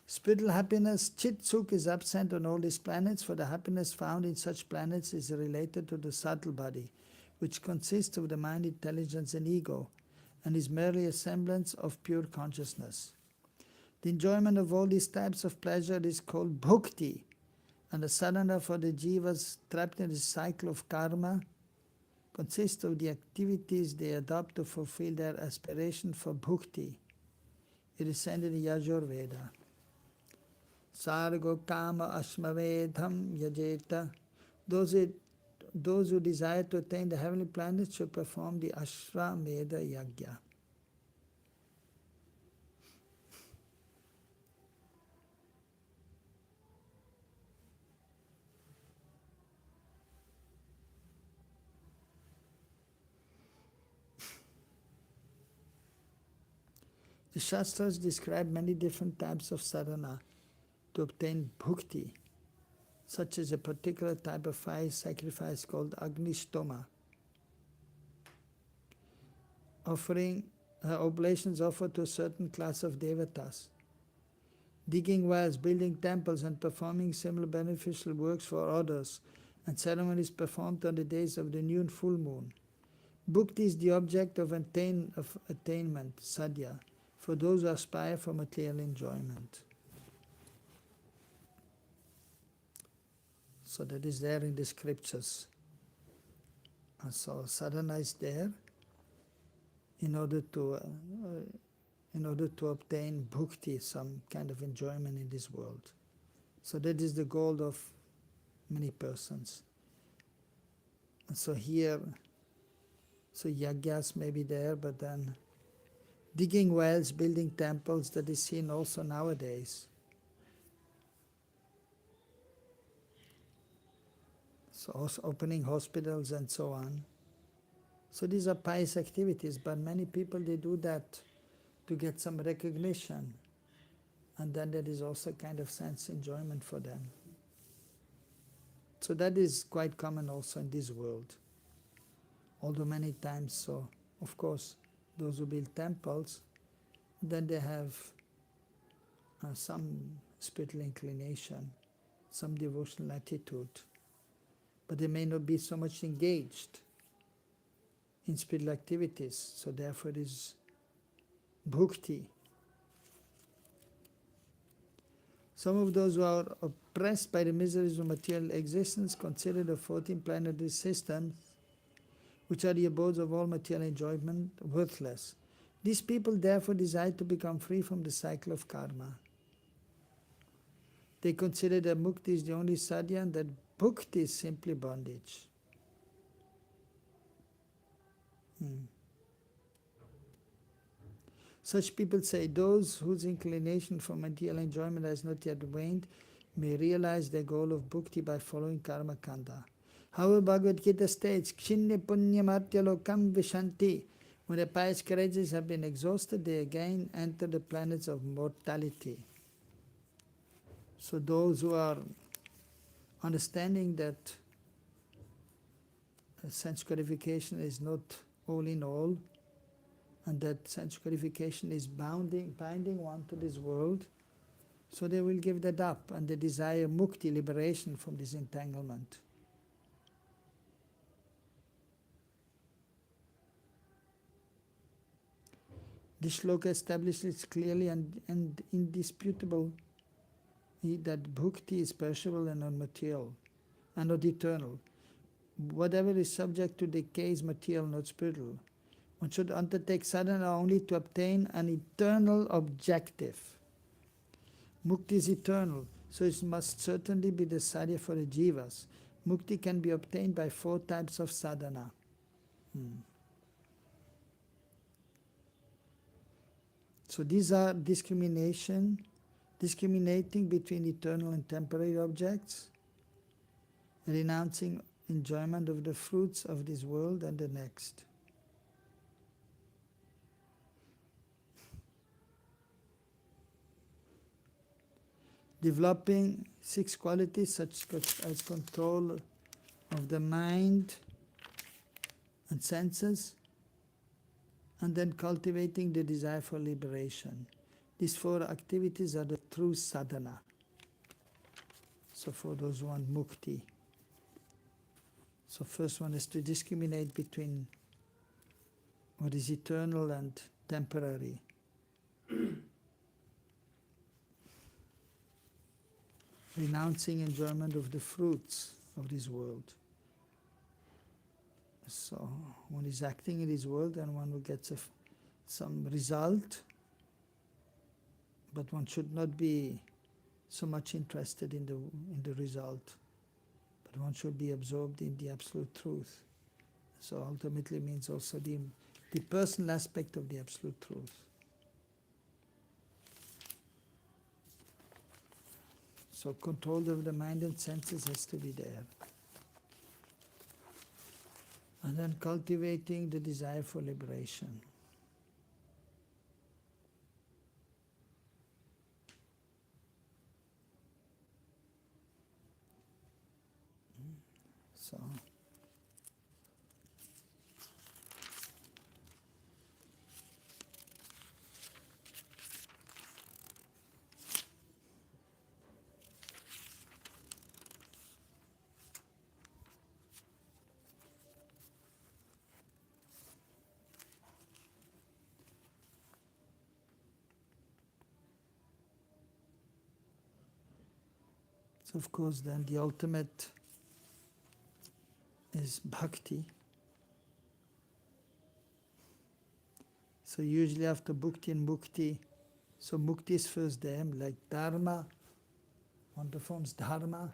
Spiritual happiness, Chit Sukh, is absent on all these planets, for the happiness found in such planets is related to the subtle body, which consists of the mind, intelligence, and ego, and is merely a semblance of pure consciousness. The enjoyment of all these types of pleasure is called bhukti, and the sadhana for the jivas trapped in the cycle of karma consists of the activities they adopt to fulfill their aspiration for bhukti. It is said in the Yajurveda. Sargo kama ashmavedham yajeta. Those who desire to attain the heavenly planets should perform the Ashramedha Yajna. The Shastras describe many different types of sadhana to obtain bhukti, such as a particular type of fire sacrifice called Agnishtoma. Oblations offered to a certain class of devatas. Digging wells, building temples, and performing similar beneficial works for others, and ceremonies performed on the days of the new and full moon. Bhukti is the object of attainment, sadhya, for those who aspire for material enjoyment. So that is there in the scriptures. And so sadhana is there in order to obtain bhukti, some kind of enjoyment in this world. So that is the goal of many persons. And so here, so yagyas may be there, but then digging wells, building temples, that is seen also nowadays. So also opening hospitals and so on. So these are pious activities, but many people, they do that to get some recognition, and then there is also kind of sense enjoyment for them. So that is quite common also in this world. Although many times, so of course, those who build temples, then they have some spiritual inclination, some devotional attitude, but they may not be so much engaged in spiritual activities, so therefore it is bhukti. Some of those who are oppressed by the miseries of material existence consider the 14 planetary systems, which are the abodes of all material enjoyment, worthless. These people therefore desire to become free from the cycle of karma. They consider that mukti is the only sadhya and that bhukti is simply bondage. Such people say those whose inclination for material enjoyment has not yet waned may realize their goal of bhukti by following karma kanda. However, Bhagavad Gita states, Kshinne punyamatyalokam vishanti. When the pious courages have been exhausted, they again enter the planets of mortality. So those who are understanding that sense gratification is not all in all, and that sense gratification is binding one to this world, so they will give that up, and they desire mukti, liberation from this entanglement. This shloka establishes clearly and indisputable that bhukti is perishable and non-material, and not eternal. Whatever is subject to decay is material, not spiritual. One should undertake sadhana only to obtain an eternal objective. Mukti is eternal, so it must certainly be the sadhya for the jivas. Mukti can be obtained by 4 types of sadhana. So these are discriminating between eternal and temporary objects, renouncing enjoyment of the fruits of this world and the next. Developing 6 qualities such as control of the mind and senses, and then cultivating the desire for liberation. These 4 activities are the true sadhana. So for those who want mukti. So first one is to discriminate between what is eternal and temporary. Renouncing enjoyment of the fruits of this world. So one is acting in this world and one who gets some result, but one should not be so much interested in the result, but one should be absorbed in the absolute truth. So ultimately means also the personal aspect of the absolute truth. So control of the mind and senses has to be there. And then cultivating the desire for liberation. So of course then the ultimate is bhakti. So usually after bhakti and mukti, so mukti is first there, like dharma, one performs dharma,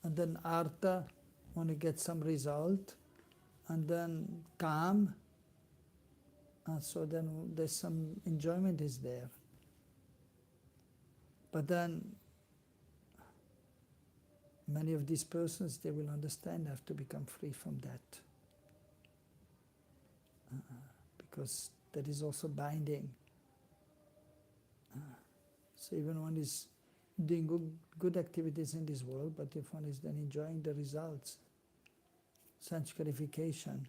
and then artha, when you get some result, and then kam, and so then there's some enjoyment is there. But then many of these persons, they will understand, have to become free from that. Because that is also binding. So even one is doing good activities in this world, but if one is then enjoying the results, sense gratification,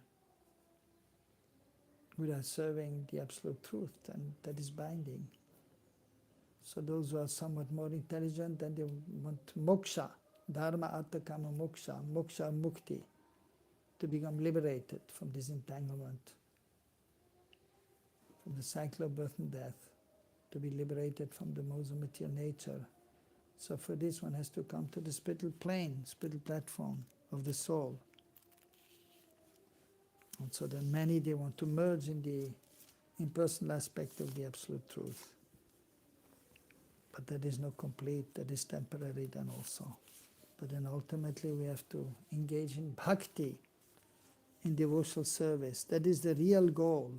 without serving the absolute truth, then that is binding. So those who are somewhat more intelligent, then they want moksha, dharma, artha, kama, moksha, moksha, mukti, to become liberated from this entanglement, from the cycle of birth and death, to be liberated from the modes of material nature. So for this one has to come to the spiritual plane, spiritual platform of the soul. And so then many, they want to merge in the impersonal aspect of the absolute truth. But that is not complete, that is temporary then also. But then ultimately we have to engage in bhakti, in devotional service. That is the real goal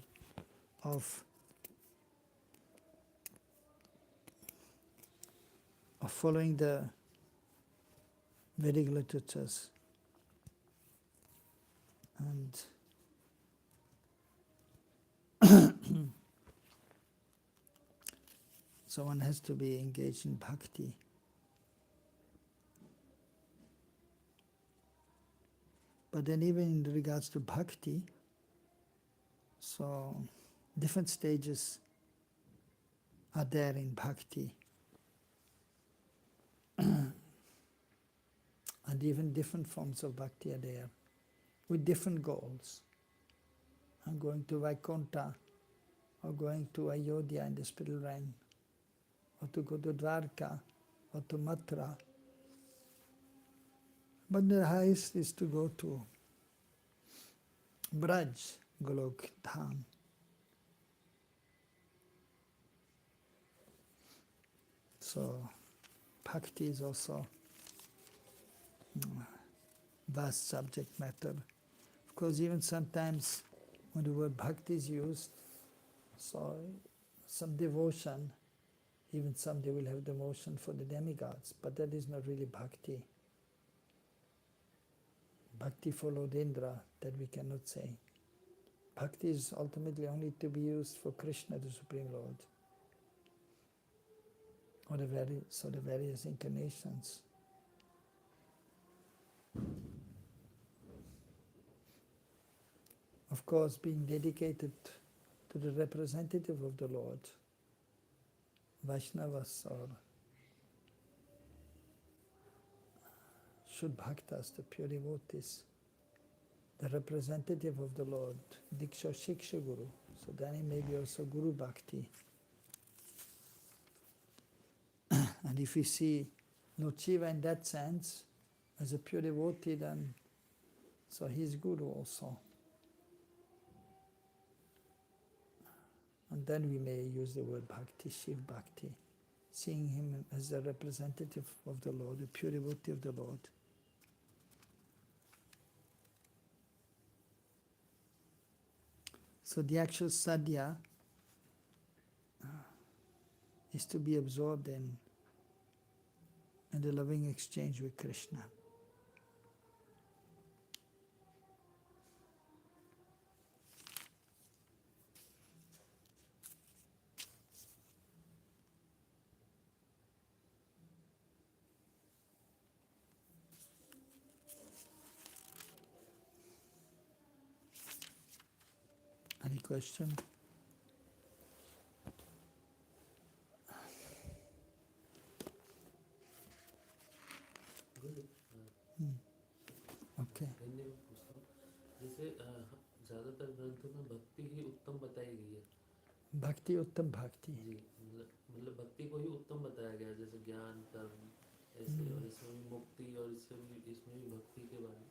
of following the Vedic literatures. And so one has to be engaged in bhakti. But then even in regards to bhakti, so different stages are there in bhakti. And even different forms of bhakti are there, with different goals. I'm going to Vaikuntha, or going to Ayodhya in the spiritual realm, or to go to Dwarka, or to Mathura. But the highest is to go to Braj, Golok Dham. So bhakti is also vast subject matter. Of course, even sometimes when the word bhakti is used, so some devotion, even someday we'll have devotion for the demigods, but that is not really bhakti. Bhakti followed Indra, that we cannot say. Bhakti is ultimately only to be used for Krishna, the Supreme Lord, or the various incarnations. Of course, being dedicated to the representative of the Lord, Vaishnavas or Shuddha Bhaktas, the pure devotees, the representative of the Lord, Diksha Shiksha Guru. So then it may be also Guru Bhakti. And if we see Lord Shiva in that sense, as a pure devotee, then so he is Guru also. And then we may use the word Bhakti, Shiv Bhakti, seeing him as the representative of the Lord, the pure devotee of the Lord. So the actual sadhya is to be absorbed in the loving exchange with Krishna. Any question? Okay. जैसे ज़्यादातर ग्रंथों में भक्ति ही उत्तम बताई गई है. भक्ति उत्तम भक्ति. जी, मतलब भक्ति को ही उत्तम बताया गया है, जैसे ज्ञान कर्म ऐसे, और इसमें भी मुक्ति, और इसमें भी भक्ति के बारे में.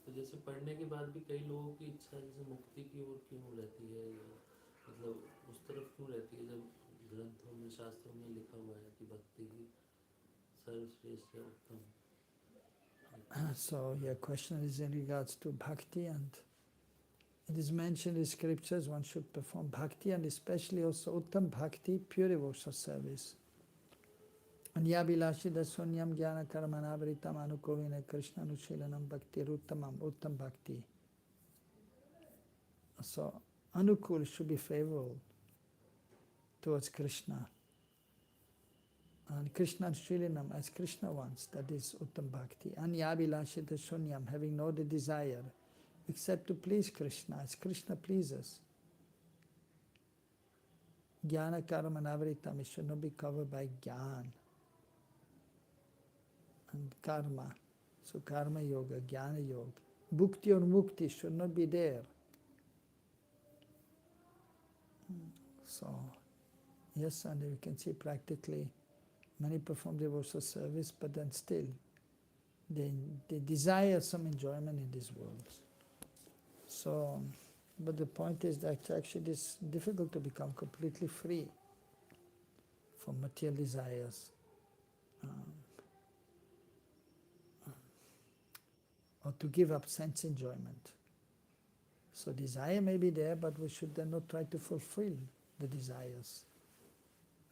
तो जैसे पढ़ने के बाद भी कई लोगों की इच्छा जैसे मुक्ति की ओर क्यों रहती है, या मतलब उस तरफ क्यों रहती है, जब ग्रंथों में शास्त्रों में लिखा हुआ है कि भक्ति ही सर्वश्रेष्ठ या उत्तम. So your question is in regards to bhakti, and it is mentioned in scriptures one should perform bhakti, and especially also uttam bhakti, pure devotional service. Anyabilashi sunyam jnana karmanavritam anukovina krishna anushilanam bhakti uttamam, uttam bhakti. So anukul should be favorable towards Krishna. And Krishna Shrilinam, as Krishna wants, that is Uttam Bhakti. Anyabilashita Shunyam, having no desire except to please Krishna, as Krishna pleases. Jnana karma navritam, it should not be covered by jnana and karma. So karma yoga, jnana yoga. Bhukti or mukti should not be there. So, yes, and you can see practically many perform devotional service, but then still they desire some enjoyment in this world. So, but the point is that actually it is difficult to become completely free from material desires, or to give up sense enjoyment. So desire may be there, but we should then not try to fulfill the desires,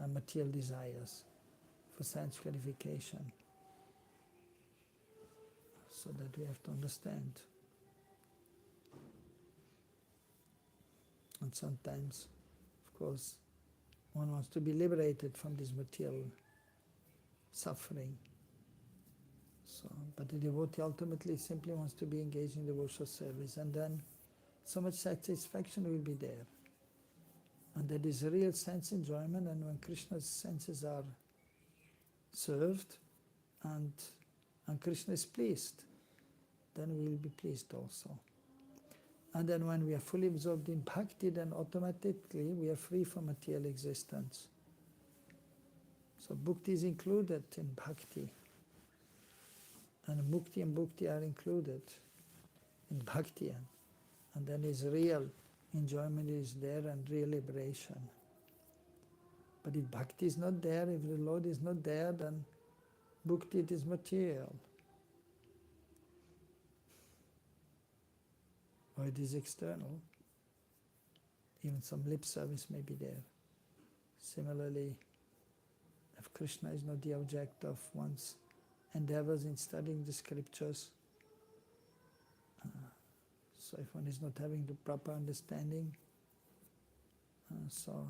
material desires, for sense gratification. So that we have to understand. And sometimes, of course, one wants to be liberated from this material suffering. So, but the devotee ultimately simply wants to be engaged in devotional service, and then so much satisfaction will be there. And that is real sense enjoyment, and when Krishna's senses are served and Krishna is pleased, then we will be pleased also. And then when we are fully absorbed in bhakti, then automatically we are free from material existence. So bhukti is included in bhakti, and mukti and bhukti are included in bhakti, and then is real enjoyment is there and real liberation. But if bhakti is not there, if the Lord is not there, then Bhukti, it is material. Or it is external. Even some lip service may be there. Similarly, if Krishna is not the object of one's endeavors in studying the scriptures, so if one is not having the proper understanding, so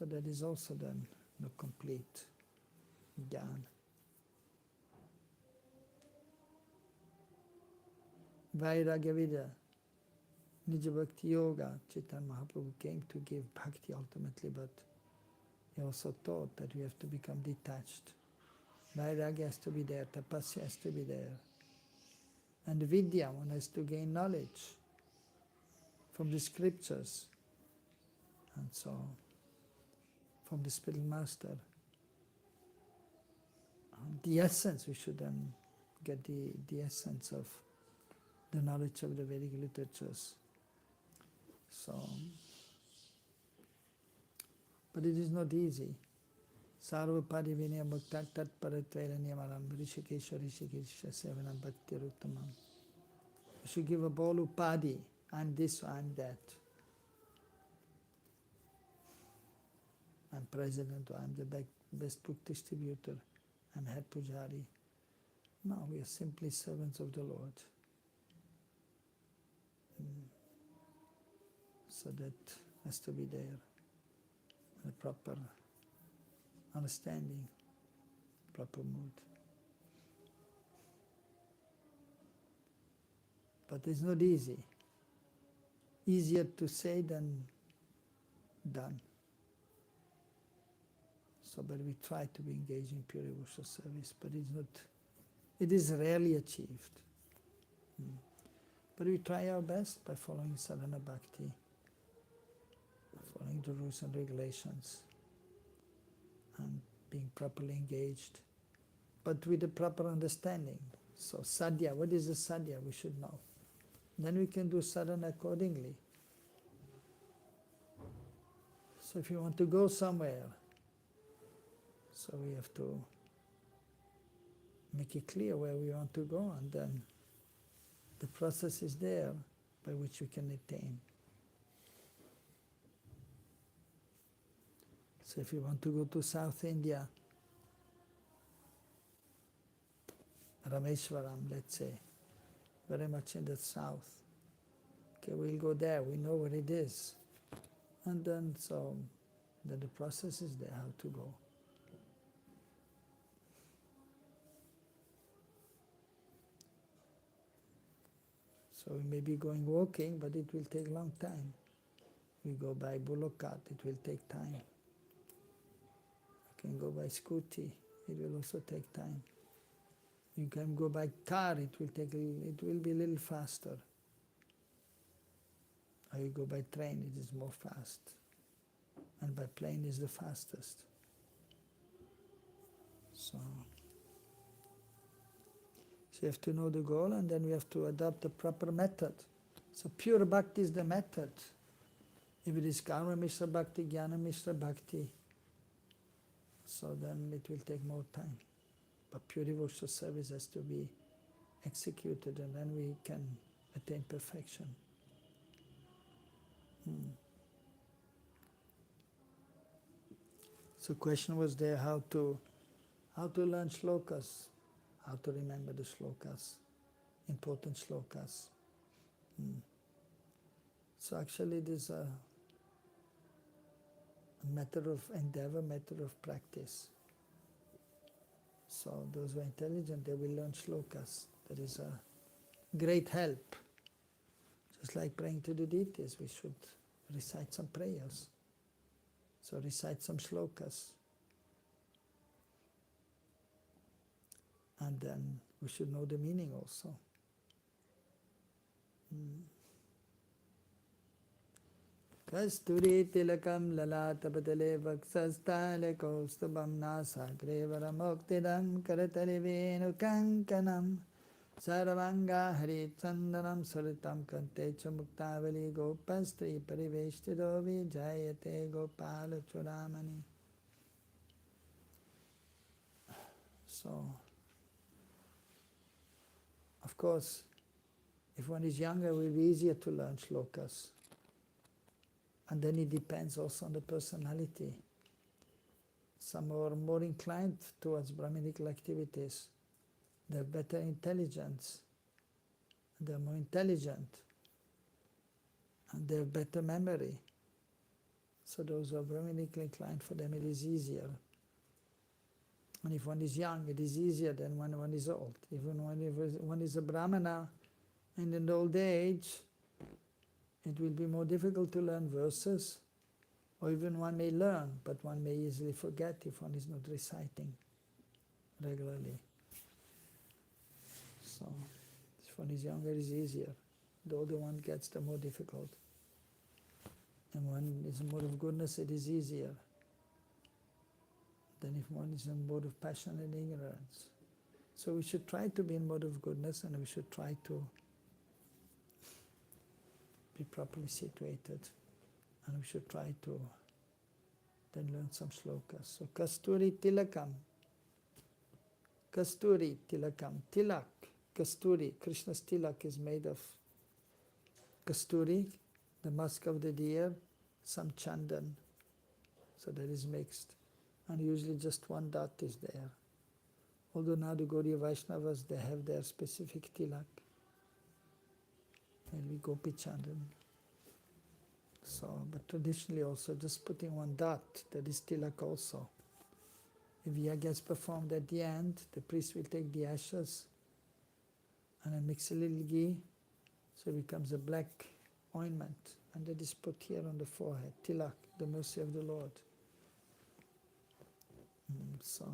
that is also then no complete jnana. Vairagya Vidya, Nija Bhakti Yoga, Chaitanya Mahaprabhu came to give bhakti ultimately, but he also taught that we have to become detached. Vairagya has to be there, tapasya has to be there. And vidya, one has to gain knowledge from the scriptures, and so from the spiritual master. The essence, we should then get the essence of the knowledge of the Vedic literatures. So, but it is not easy. Sarva parivinaya bhakta tat paratvera niyamaram rishikesha rishikesha sevanam bhakti ruttamam. We should give up all upadi. I'm this, I'm that. I'm president, or I'm the best book distributor, I'm head pujari. No, we are simply servants of the Lord. So that has to be there, the proper understanding, proper mood. But it's not easy. Easier to say than done. So, but we try to be engaged in pure devotional service, but it's not, it is rarely achieved. But we try our best by following sadhana bhakti, following the rules and regulations, and being properly engaged, but with a proper understanding. So sadhya, what is a sadhya? We should know. Then we can do sadhana accordingly. So if you want to go somewhere, so we have to make it clear where we want to go, and then the process is there by which we can attain. So if you want to go to South India, Rameshwaram, let's say, very much in the south. Okay, we'll go there, we know where it is. And then the process is there, how to go. So we may be going walking, but it will take a long time. We go by bullock cart, it will take time. You can go by scooty, it will also take time. You can go by car, it will be a little faster. Or you go by train, it is more fast. And by plane is the fastest. So you have to know the goal, and then we have to adopt the proper method. So pure bhakti is the method. If it is karma mishra bhakti, jnana mishra bhakti, so then it will take more time. But pure devotional service has to be executed, and then we can attain perfection. So question was there how to learn shlokas, how to remember the shlokas, important shlokas. So actually it is a matter of endeavor, matter of practice. So those who are intelligent, they will learn shlokas. That is a great help. Just like praying to the deities, we should recite some prayers. So recite some shlokas. And then we should know the meaning also. Kasturi tilakam lalata patale vaksastale kaustubam nasagre varamoktiram karatale venu kankanam sarvanga harit sandanam saritam kante chamuktavali gopastri pariveshtido vijayate gopala churamani. So, of course, if one is younger, it will be easier to learn shlokas. And then it depends also on the personality. Some are more inclined towards Brahminical activities. They have better intelligence. They are more intelligent. And they have better memory. So those who are Brahminically inclined, for them it is easier. And if one is young, it is easier than when one is old. Even when one is a Brahmana in an old age, it will be more difficult to learn verses, or even one may learn, but one may easily forget if one is not reciting regularly. So, if one is younger, it is easier. The older one gets, the more difficult. And one is in mode of goodness, it is easier than if one is in mode of passion and ignorance. So we should try to be in mode of goodness, and we should try to be properly situated. And we should try to then learn some shlokas. So Kasturi Tilakam. Kasturi Tilakam. Tilak. Kasturi. Krishna's tilak is made of kasturi, the musk of the deer, some chandan. So that is mixed. And usually just one dot is there. Although now the Gaudiya Vaishnavas, they have their specific tilak. Maybe Gopi Chandan. So, but traditionally also just putting one dot, that is tilak also. If yajna gets performed at the end, the priest will take the ashes and then mix a little ghee, so it becomes a black ointment, and that is put here on the forehead, tilak, the mercy of the Lord. So,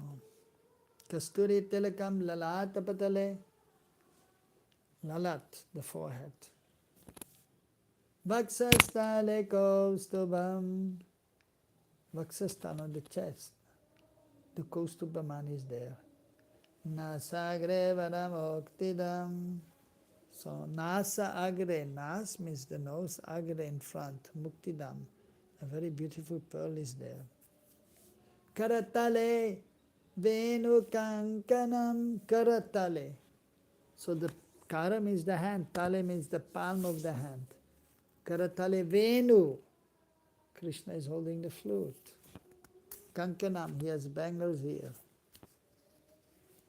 Kasturi Tilakam Lalat Apatale, Lalat, the forehead. Vaksastale Kaustubham, Vaksastan on the chest, the Kaustubhaman is there. Nasagre Varamoktidam. So Nasa Agre, Nas means the nose, Agre in front, Muktidam, a very beautiful pearl is there. Karatale Venu Kankanam Karatale. So the Kara means the hand, Tale means the palm of the hand. Karatale Venu, Krishna is holding the flute. Kankanam, he has bangles here.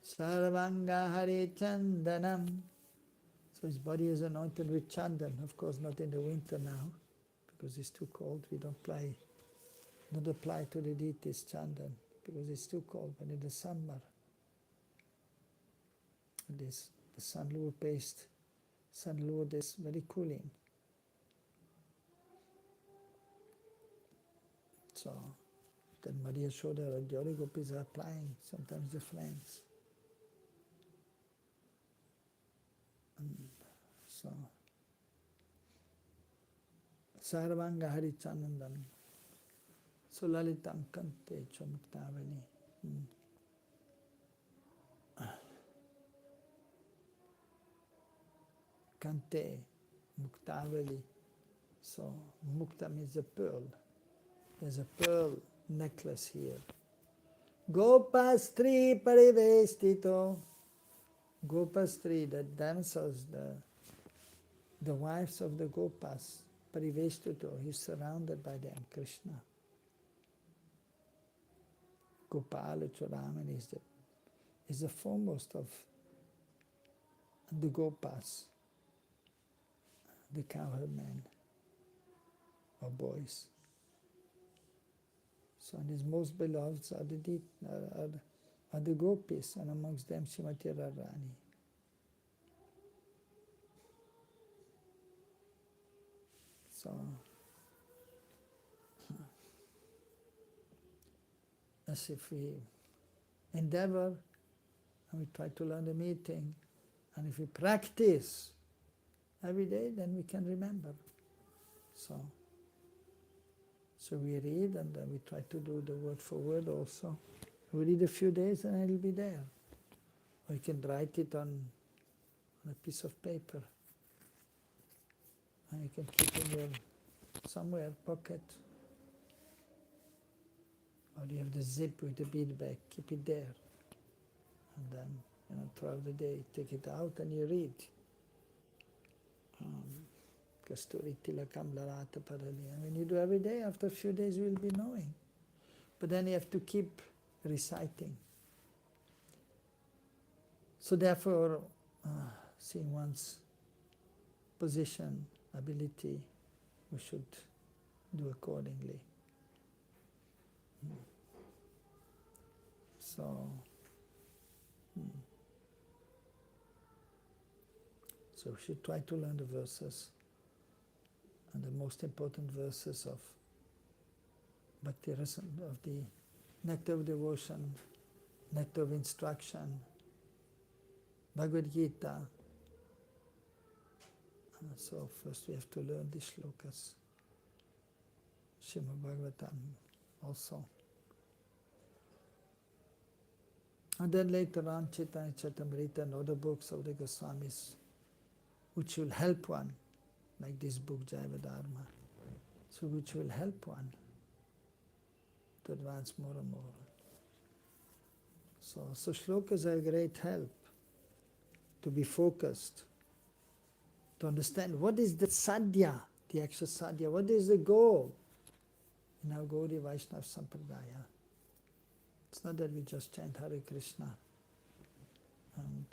Sarvanga Hari Chandanam. So his body is anointed with chandan. Of course, not in the winter now, because it's too cold. We don't apply to the deities chandan, because it's too cold. But in the summer, this the sandalwood paste, sandalwood is very cooling. So then Maria showed her, the other gopis are applying sometimes the flames. So, Sarvanga Hari Chanandam. So Lalitam Kante Chamuktavani. Kante, Muktavali. So Mukta means a pearl. There's a pearl necklace here. Gopastri Parivestito. Gopastri, the damsels, the wives of the Gopas, Parivestito, he's surrounded by them, Krishna. Gopala Choramani is the foremost of the Gopas, the cowherd men or boys. So and his most beloved are the gopis, and amongst them Srimati Radharani. So, as if we endeavor and we try to learn the meeting, and if we practice every day, then we can remember. So we read, and then we try to do the word for word also. We read a few days and it'll be there. Or you can write it on a piece of paper. And you can keep it in your somewhere pocket. Or you have the zip with the bead bag, keep it there. And then, throughout the day, take it out and you read. Kasturi tilakam larata parali. And when you do every day, after a few days you will be knowing. But then you have to keep reciting. So therefore, seeing one's position, ability, we should do accordingly. So we should try to learn the verses, and the most important verses of Bhakti Rasa, of the nectar of devotion, nectar of instruction, Bhagavad Gita. So first we have to learn the shlokas, Srimad Bhagavatam also. And then later on, Chaitanya Charitamrita and other books of the Goswamis, which will help one, like this book, Jaiva Dharma, so which will help one to advance more and more. So shlokas are a great help to be focused, to understand what is the sadhya, the actual sadhya, what is the goal in our Gaudiya Vaishnava Sampradaya. It's not that we just chant Hare Krishna and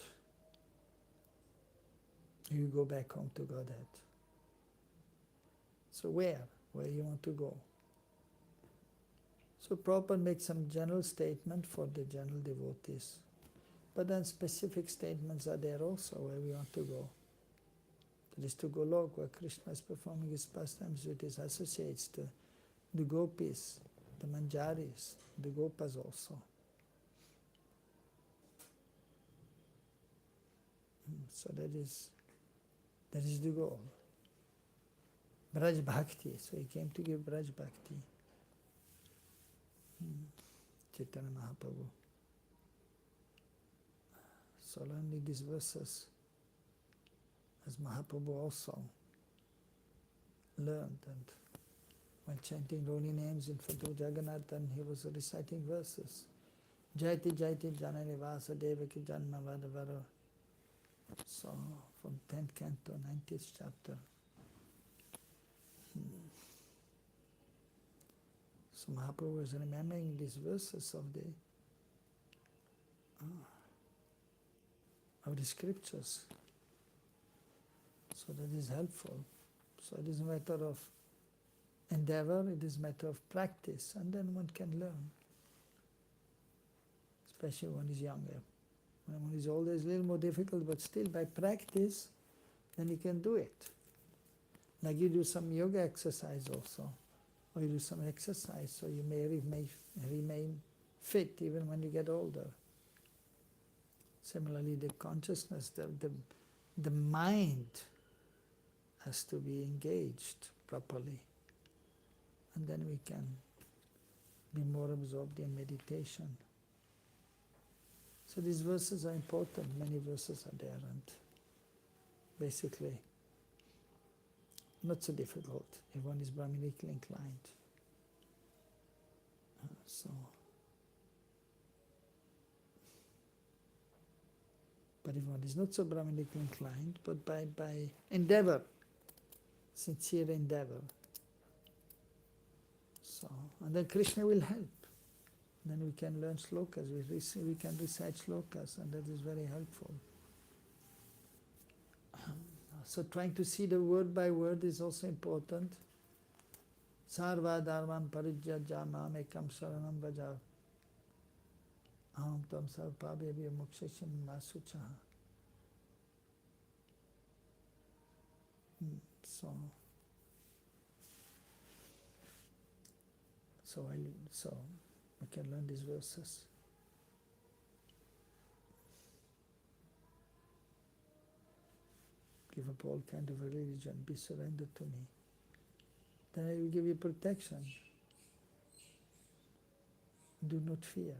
you go back home to Godhead. So where you want to go? So Prabhupada makes some general statement for the general devotees, but then specific statements are there also where we want to go. That is to Golok, where Krishna is performing his pastimes with his associates, the gopis, the manjaris, the gopas also. So that is the goal. Braj Bhakti. So he came to give Braj Bhakti. Chaitanya Mahaprabhu. So learning these verses, as Mahaprabhu also learned, and when chanting holy names in front of Jagannathan, he was reciting verses. Jaiti Jaiti Janani Vasa Devaki Janma Vadavara. So from 10th canto, 90th chapter. So Mahaprabhu was remembering these verses of the scriptures. So that is helpful. So it is a matter of endeavor, it is a matter of practice, and then one can learn. Especially when one is younger. When one is older, it's a little more difficult, but still by practice, then you can do it. Like you do some yoga exercise also, or you do some exercise, so you may remain fit even when you get older. Similarly, the consciousness, the mind has to be engaged properly, and then we can be more absorbed in meditation. So these verses are important, many verses are there, and basically not so difficult if one is Brahmanically inclined. But if one is not so Brahmanically inclined, but by endeavor, sincere endeavor, and then Krishna will help. Then we can learn slokas, we can recite slokas, and that is very helpful. So trying to see the word by word is also important. Sarva dharman parijyaja mam ekam saranam vaja. Aham tam sarvabhebhyo mokshashim masuchaha. So we can learn these verses. Give up all kind of religion, be surrendered to me. Then I will give you protection. Do not fear.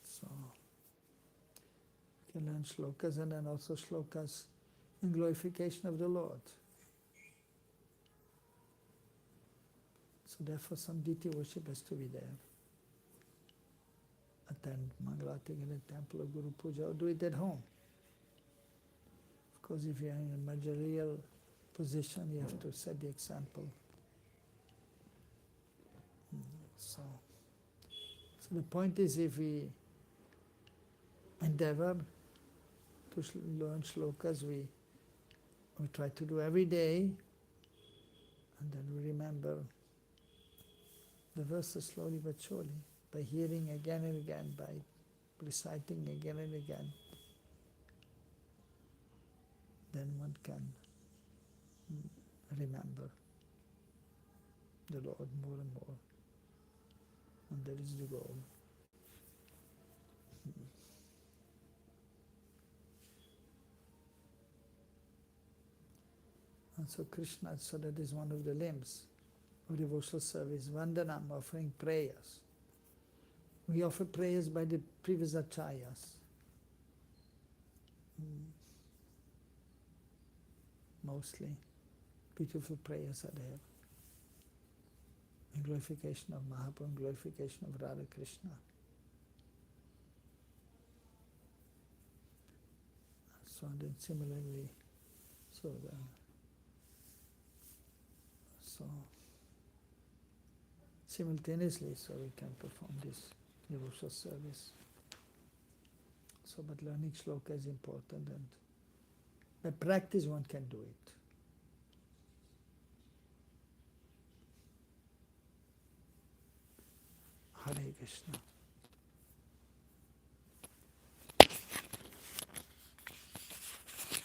So you can learn shlokas, and then also shlokas in glorification of the Lord. So therefore some deity worship has to be there. attend Mangalati in the temple or Guru Puja, or do it at home. Of course, if you are in a managerial position, you have to set the example. So the point is, if we endeavor to learn shlokas, we try to do every day, and then we remember the verses slowly but surely, by hearing again and again, by reciting again and again. Then one can remember the Lord more and more. And that is the goal. And so Krishna, so that is one of the limbs of devotional service, Vandanam, offering prayers. We offer prayers by the previous acharyas. Mostly. Beautiful prayers are there. In glorification of Mahaprabhu, glorification of Radha Krishna. So then similarly, so simultaneously, so we can perform this devotional service. So, but learning shloka is important, and by practice one can do it. Hare Krishna.